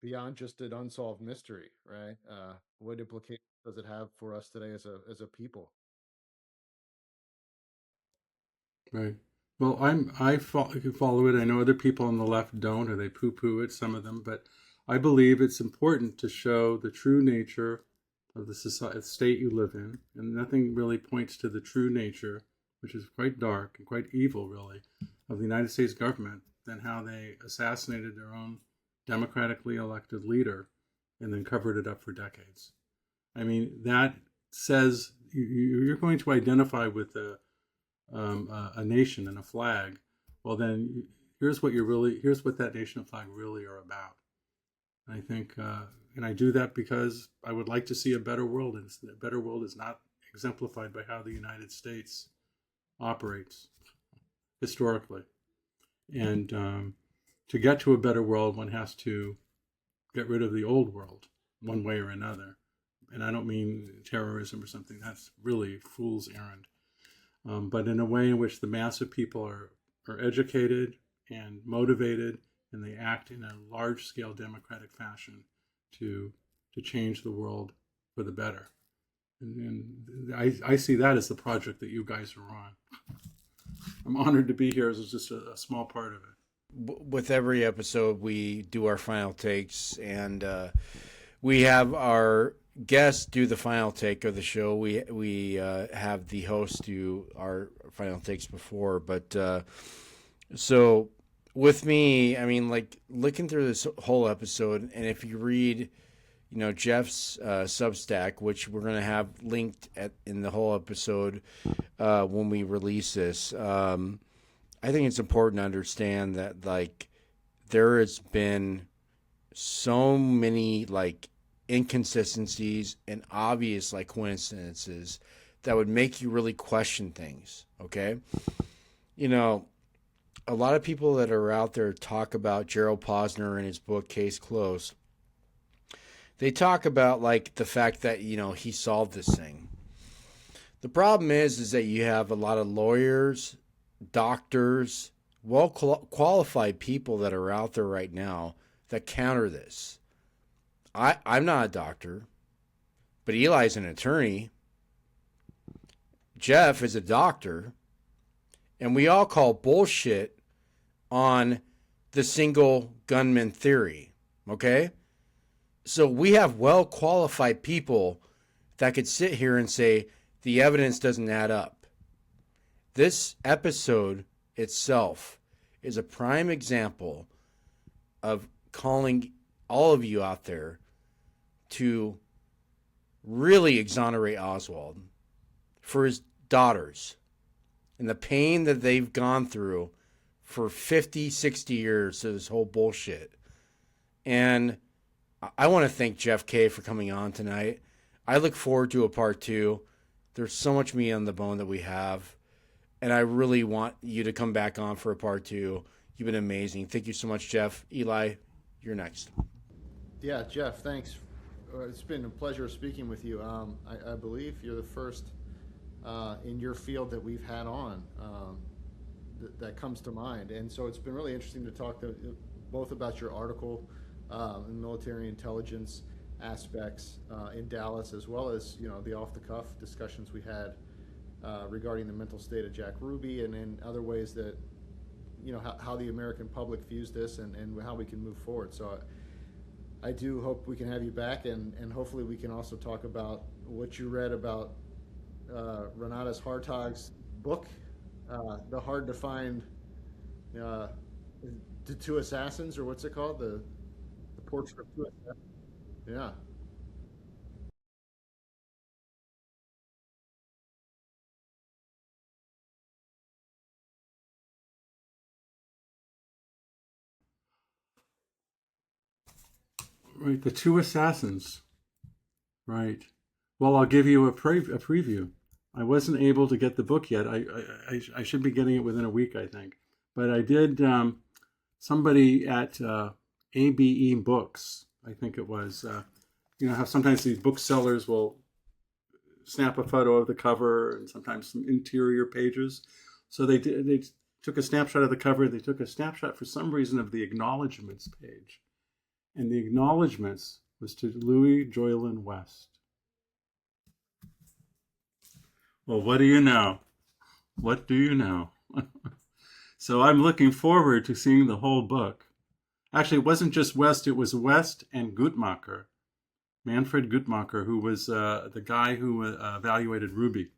[SPEAKER 3] Beyond just an unsolved mystery, right? What implications does it have for us today as a people?
[SPEAKER 4] Right. Well, I follow it. I know other people on the left don't, or they poo-poo it, some of them, but I believe it's important to show the true nature of the state you live in, and nothing really points to the true nature, which is quite dark and quite evil, really, of the United States government than how they assassinated their own democratically elected leader and then covered it up for decades. I mean, that says you're going to identify with a nation and a flag. Well, then here's what that nation and flag really are about. And I think, and I do that because I would like to see a better world, and a better world is not exemplified by how the United States operates historically. And to get to a better world, one has to get rid of the old world one way or another. And I don't mean terrorism or something. That's really fool's errand. But in a way in which the mass of people are educated and motivated, and they act in a large-scale democratic fashion to change the world for the better. And I see that as the project that you guys are on. I'm honored to be here as just a small part of it.
[SPEAKER 2] With every episode, we do our final takes, and we have our guests do the final take of the show. We have the host do our final takes before, but so with me, I mean, like looking through this whole episode, and if you read, Jeff's Substack, which we're gonna have linked in the whole episode when we release this, I think it's important to understand that like there has been so many like inconsistencies and obvious like coincidences that would make you really question things. Okay. A lot of people that are out there talk about Gerald Posner in his book Case Closed. They talk about like the fact that, he solved this thing. The problem is that you have a lot of lawyers, doctors, well qualified people that are out there right now that counter this. I'm not a doctor, but Eli's an attorney. Jeff is a doctor, and we all call bullshit on the single gunman theory. Okay? So we have well qualified people that could sit here and say the evidence doesn't add up. This episode itself is a prime example of calling all of you out there to really exonerate Oswald for his daughters and the pain that they've gone through for 50, 60 years of this whole bullshit. And I want to thank Jeff Kaye for coming on tonight. I look forward to a part 2. There's so much meat on the bone that we have. And I really want you to come back on for a part 2. You've been amazing. Thank you so much, Jeff. Eli, you're next.
[SPEAKER 3] Yeah, Jeff, thanks. It's been a pleasure speaking with you. I believe you're the first in your field that we've had on that comes to mind. And so it's been really interesting to talk both about your article and military intelligence aspects in Dallas, as well as the off-the-cuff discussions we had regarding the mental state of Jack Ruby and other ways that how the American public views this and how we can move forward. So I do hope we can have you back, and hopefully we can also talk about what you read about Renatas Hartog's book, The Hard to Find the Two Assassins, or what's it called? The Portrait of Two Assassins. Yeah.
[SPEAKER 4] Right, the two assassins. Right. Well, I'll give you a preview. I wasn't able to get the book yet. I should be getting it within a week, I think. But I did. Somebody at ABE Books, I think it was. How sometimes these booksellers will snap a photo of the cover and sometimes some interior pages. So they did. They took a snapshot of the cover. They took a snapshot for some reason of the acknowledgments page, and the acknowledgments was to Louis Joylin West. Well, what do you know? What do you know? So I'm looking forward to seeing the whole book. Actually, it wasn't just West, it was West and Guttmacher, Manfred Guttmacher, who was the guy who evaluated Ruby,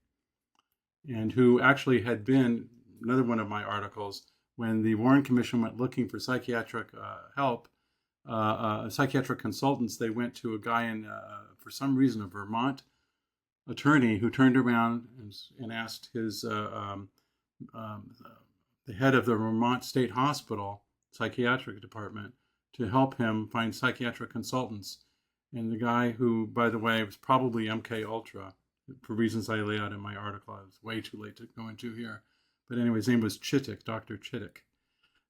[SPEAKER 4] and who actually had been, another one of my articles, when the Warren Commission went looking for psychiatric help, psychiatric consultants, they went to a guy in, for some reason, a Vermont attorney who turned around and asked his the head of the Vermont State Hospital psychiatric department to help him find psychiatric consultants. And the guy, who, by the way, was probably MK Ultra, for reasons I lay out in my article, I was way too late to go into here. But anyway, his name was Chittick, Dr. Chittick.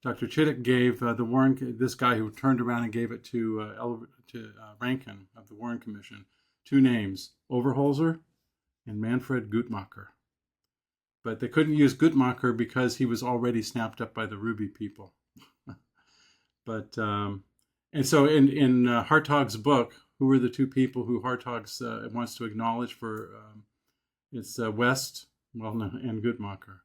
[SPEAKER 4] Dr. Chittick gave the Warren, this guy who turned around and gave it to Rankin of the Warren Commission, two names, Overholser and Manfred Guttmacher. But they couldn't use Guttmacher because he was already snapped up by the Ruby people. But and so in Hartog's book, who are the two people who Hartog's wants to acknowledge for? It's West, and Guttmacher.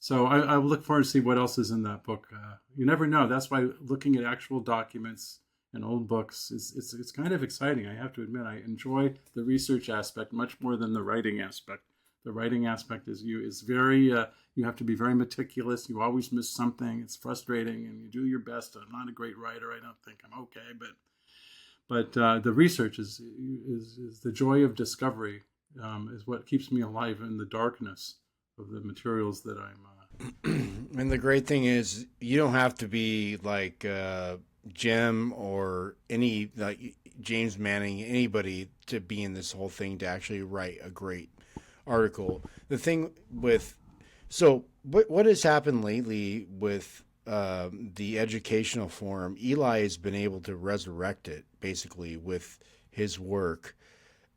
[SPEAKER 4] So I look forward to see what else is in that book. You never know. That's why looking at actual documents and old books it's kind of exciting. I have to admit, I enjoy the research aspect much more than the writing aspect. The writing aspect is very you have to be very meticulous. You always miss something. It's frustrating, and you do your best. I'm not a great writer. I don't think I'm okay, but the research is the joy of discovery. Is what keeps me alive in the darkness of the materials that I'm.
[SPEAKER 2] And the great thing is, you don't have to be like Jim or any like James Manning, anybody, to be in this whole thing to actually write a great article. The thing with what has happened lately with the educational forum, Eli has been able to resurrect it basically with his work.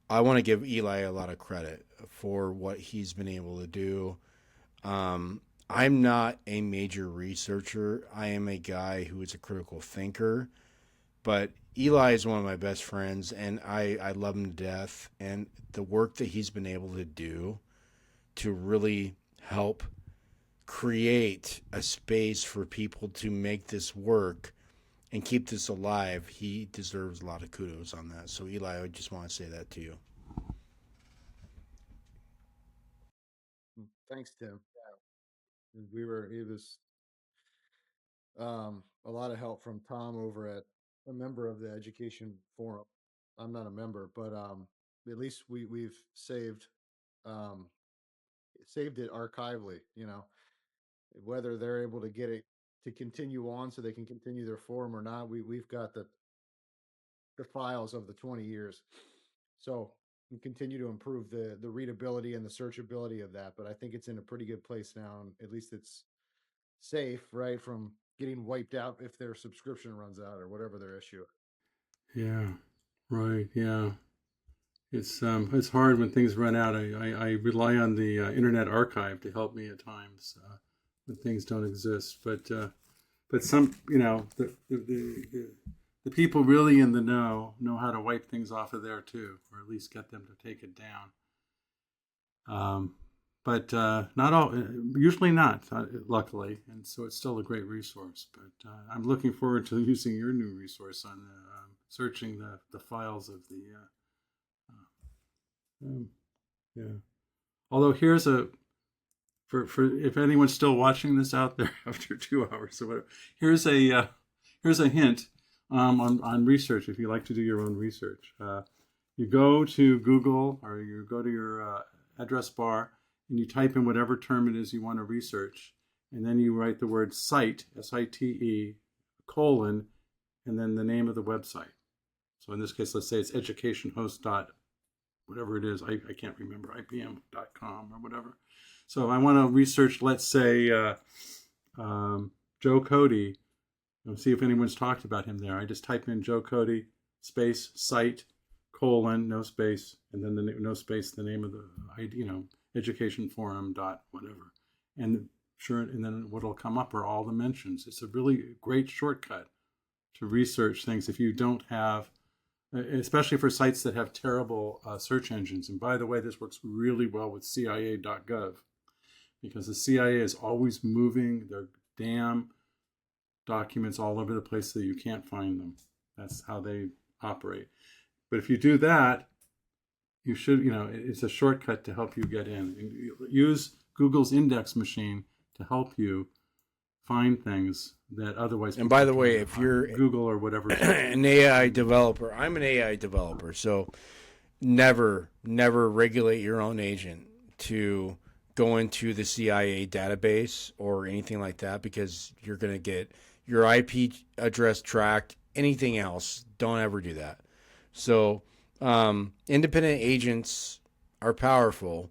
[SPEAKER 2] I want to give Eli a lot of credit for what he's been able to do. I'm not a major researcher. I am a guy who is a critical thinker, but Eli is one of my best friends, and I love him to death. And the work that he's been able to do to really help create a space for people to make this work and keep this alive, he deserves a lot of kudos on that. So, Eli, I just want to say that to you.
[SPEAKER 3] Thanks, Tim. It was a lot of help from Tom over at a member of the Education Forum. I'm not a member, but at least we've um, saved it archivally. Whether they're able to get it to continue on so they can continue their forum or not, we've got the files of the 20 years. So we continue to improve the readability and the searchability of that. But I think it's in a pretty good place now, and at least it's safe, right, from getting wiped out if their subscription runs out or whatever their issue.
[SPEAKER 4] Yeah, right. Yeah, it's hard when things run out. I rely on the Internet Archive to help me at times when things don't exist. But some, the people really in the know how to wipe things off of there too, or at least get them to take it down. But not all, usually not, luckily, and so it's still a great resource. But I'm looking forward to using your new resource on searching the files of the. Yeah. Although here's for if anyone's still watching this out there after 2 hours or whatever, here's a hint on research if you like to do your own research. You go to Google or you go to your address bar and you type in whatever term it is you want to research, and then you write the word site, SITE, colon, and then the name of the website. So in this case, let's say it's educationhost. Whatever it is, I can't remember, IBM.com or whatever. So if I want to research, let's say, Joe Cody, and see if anyone's talked about him there. I just type in Joe Cody, space, site, colon, no space, and then no space, the name of the, education forum dot whatever. And then what'll come up are all the mentions. It's a really great shortcut to research things if you don't have, especially for sites that have terrible search engines. And by the way, this works really well with CIA.gov because the CIA is always moving their damn documents all over the place so that you can't find them. That's how they operate. But if you do that, you should, it's a shortcut to help you get in. And use Google's index machine to help you find things that otherwise.
[SPEAKER 2] And by the way, if you're
[SPEAKER 4] Google or whatever,
[SPEAKER 2] an AI developer, I'm an AI developer, so never regulate your own agent to go into the CIA database or anything like that because you're going to get your IP address tracked. Anything else, don't ever do that. So independent agents are powerful,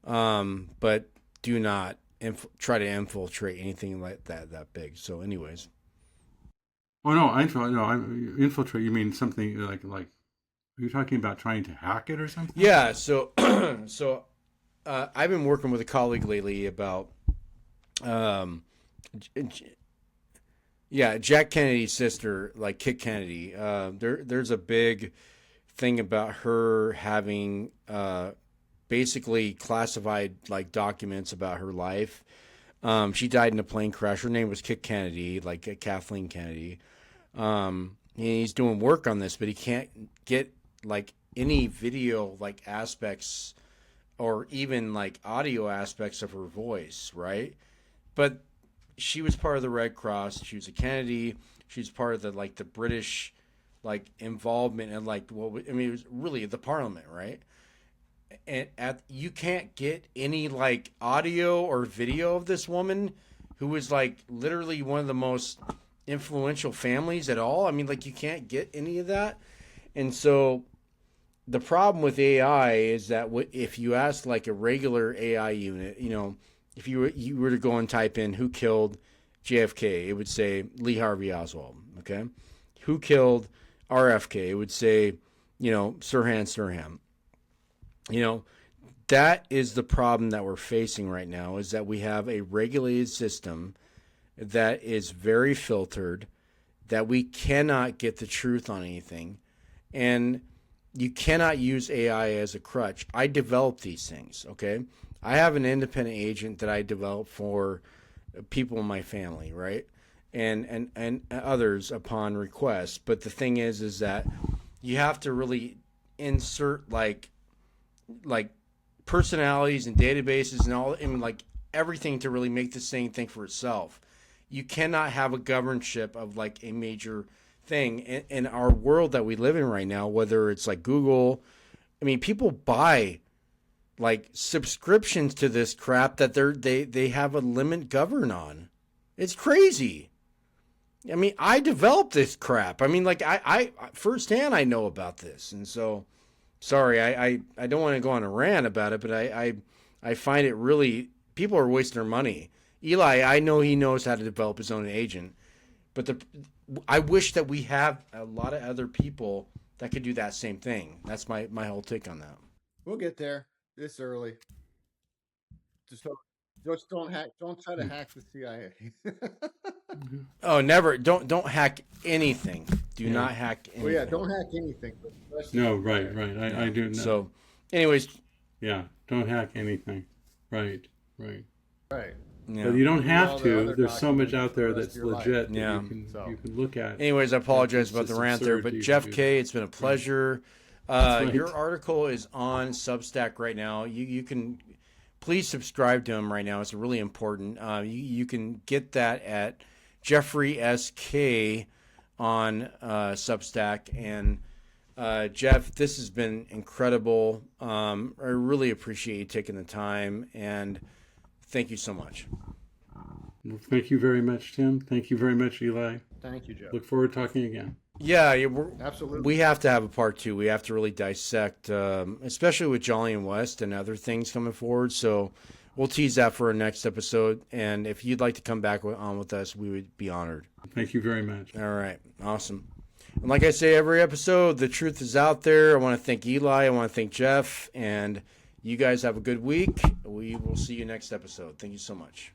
[SPEAKER 2] but do not try to infiltrate anything like that big. So anyways.
[SPEAKER 4] Oh no, infiltrate. You mean something like are you talking about trying to hack it or something?
[SPEAKER 2] Yeah. So I've been working with a colleague lately about Jack Kennedy's sister, like Kit Kennedy. There's a big thing about her having basically classified documents about her life. She died in a plane crash. Her name was Kit Kennedy, like Kathleen Kennedy. And he's doing work on this, but he can't get any video aspects or even audio aspects of her voice, right? But she was part of the Red Cross. She was a Kennedy. She was part of the British involvement and it was really the Parliament, right? And you can't get any audio or video of this woman who was literally one of the most influential families at all. I mean, you can't get any of that. And so the problem with AI is that if you ask a regular AI unit, if you were to go and type in who killed JFK, it would say Lee Harvey Oswald. Okay, who killed RFK? It would say Sirhan Sirhan. That is the problem that we're facing right now, is that we have a regulated system that is very filtered, that we cannot get the truth on anything. And you cannot use AI as a crutch. I developed these things, okay? I have an independent agent that I developed for people in my family, right? And others upon request. But the thing is that you have to really insert like personalities and databases and all, and like everything to really make this thing think for itself. You cannot have a governorship of like a major thing in our world that we live in right now, whether it's like Google. I mean, people buy like subscriptions to this crap that they have a limit govern on. It's crazy. I mean, I developed this crap. I mean, like I firsthand I know about this, and so sorry, I don't want to go on a rant about it, but I find it really, people are wasting their money. Eli, I know he knows how to develop his own agent, but I wish that we have a lot of other people that could do that same thing. That's my whole take on that.
[SPEAKER 3] We'll get there. It's early. Just don't hack. Don't try to hack the CIA.
[SPEAKER 2] Oh, never. Don't hack anything. Do
[SPEAKER 4] Yeah.
[SPEAKER 2] not hack anything.
[SPEAKER 3] Well, yeah, don't hack anything. But especially
[SPEAKER 4] No,
[SPEAKER 3] the
[SPEAKER 4] right,
[SPEAKER 3] CIA.
[SPEAKER 4] right. I do know.
[SPEAKER 2] So, anyways,
[SPEAKER 4] Yeah, don't hack anything. Right, right.
[SPEAKER 3] Right.
[SPEAKER 2] yeah.
[SPEAKER 4] But you don't
[SPEAKER 3] all
[SPEAKER 4] have
[SPEAKER 3] the
[SPEAKER 4] to.
[SPEAKER 3] other
[SPEAKER 4] There's so much
[SPEAKER 3] documents
[SPEAKER 4] out there
[SPEAKER 3] for the rest
[SPEAKER 4] that's
[SPEAKER 3] of your life.
[SPEAKER 4] legit that
[SPEAKER 2] Yeah.
[SPEAKER 3] So-
[SPEAKER 4] you can look at.
[SPEAKER 2] Anyways, I apologize
[SPEAKER 4] It's
[SPEAKER 2] about the
[SPEAKER 4] just
[SPEAKER 2] rant there,
[SPEAKER 4] absurd
[SPEAKER 2] but
[SPEAKER 4] to
[SPEAKER 2] Jeff
[SPEAKER 4] do
[SPEAKER 2] Kaye, it's been a pleasure.
[SPEAKER 4] right.
[SPEAKER 2] Your article is on Substack right now. You can please subscribe to him right now. It's really important. You can get that at Jeffrey S. Kaye on Substack. And Jeff, this has been incredible. I really appreciate you taking the time, and thank you so much.
[SPEAKER 4] Well, thank you very much, Tim. Thank you very much, Eli.
[SPEAKER 3] Thank you, Joe.
[SPEAKER 4] Look forward to talking again.
[SPEAKER 2] Yeah,
[SPEAKER 3] Absolutely.
[SPEAKER 2] we have to have a part 2. We have to really dissect, especially with Jolly and West and other things coming forward. So we'll tease that for our next episode. And if you'd like to come back on with us, we would be honored.
[SPEAKER 4] Thank you very much.
[SPEAKER 2] All right. Awesome. And like I say, every episode, the truth is out there. I want to thank Eli. I want to thank Jeff. And you guys have a good week. We will see you next episode. Thank you so much.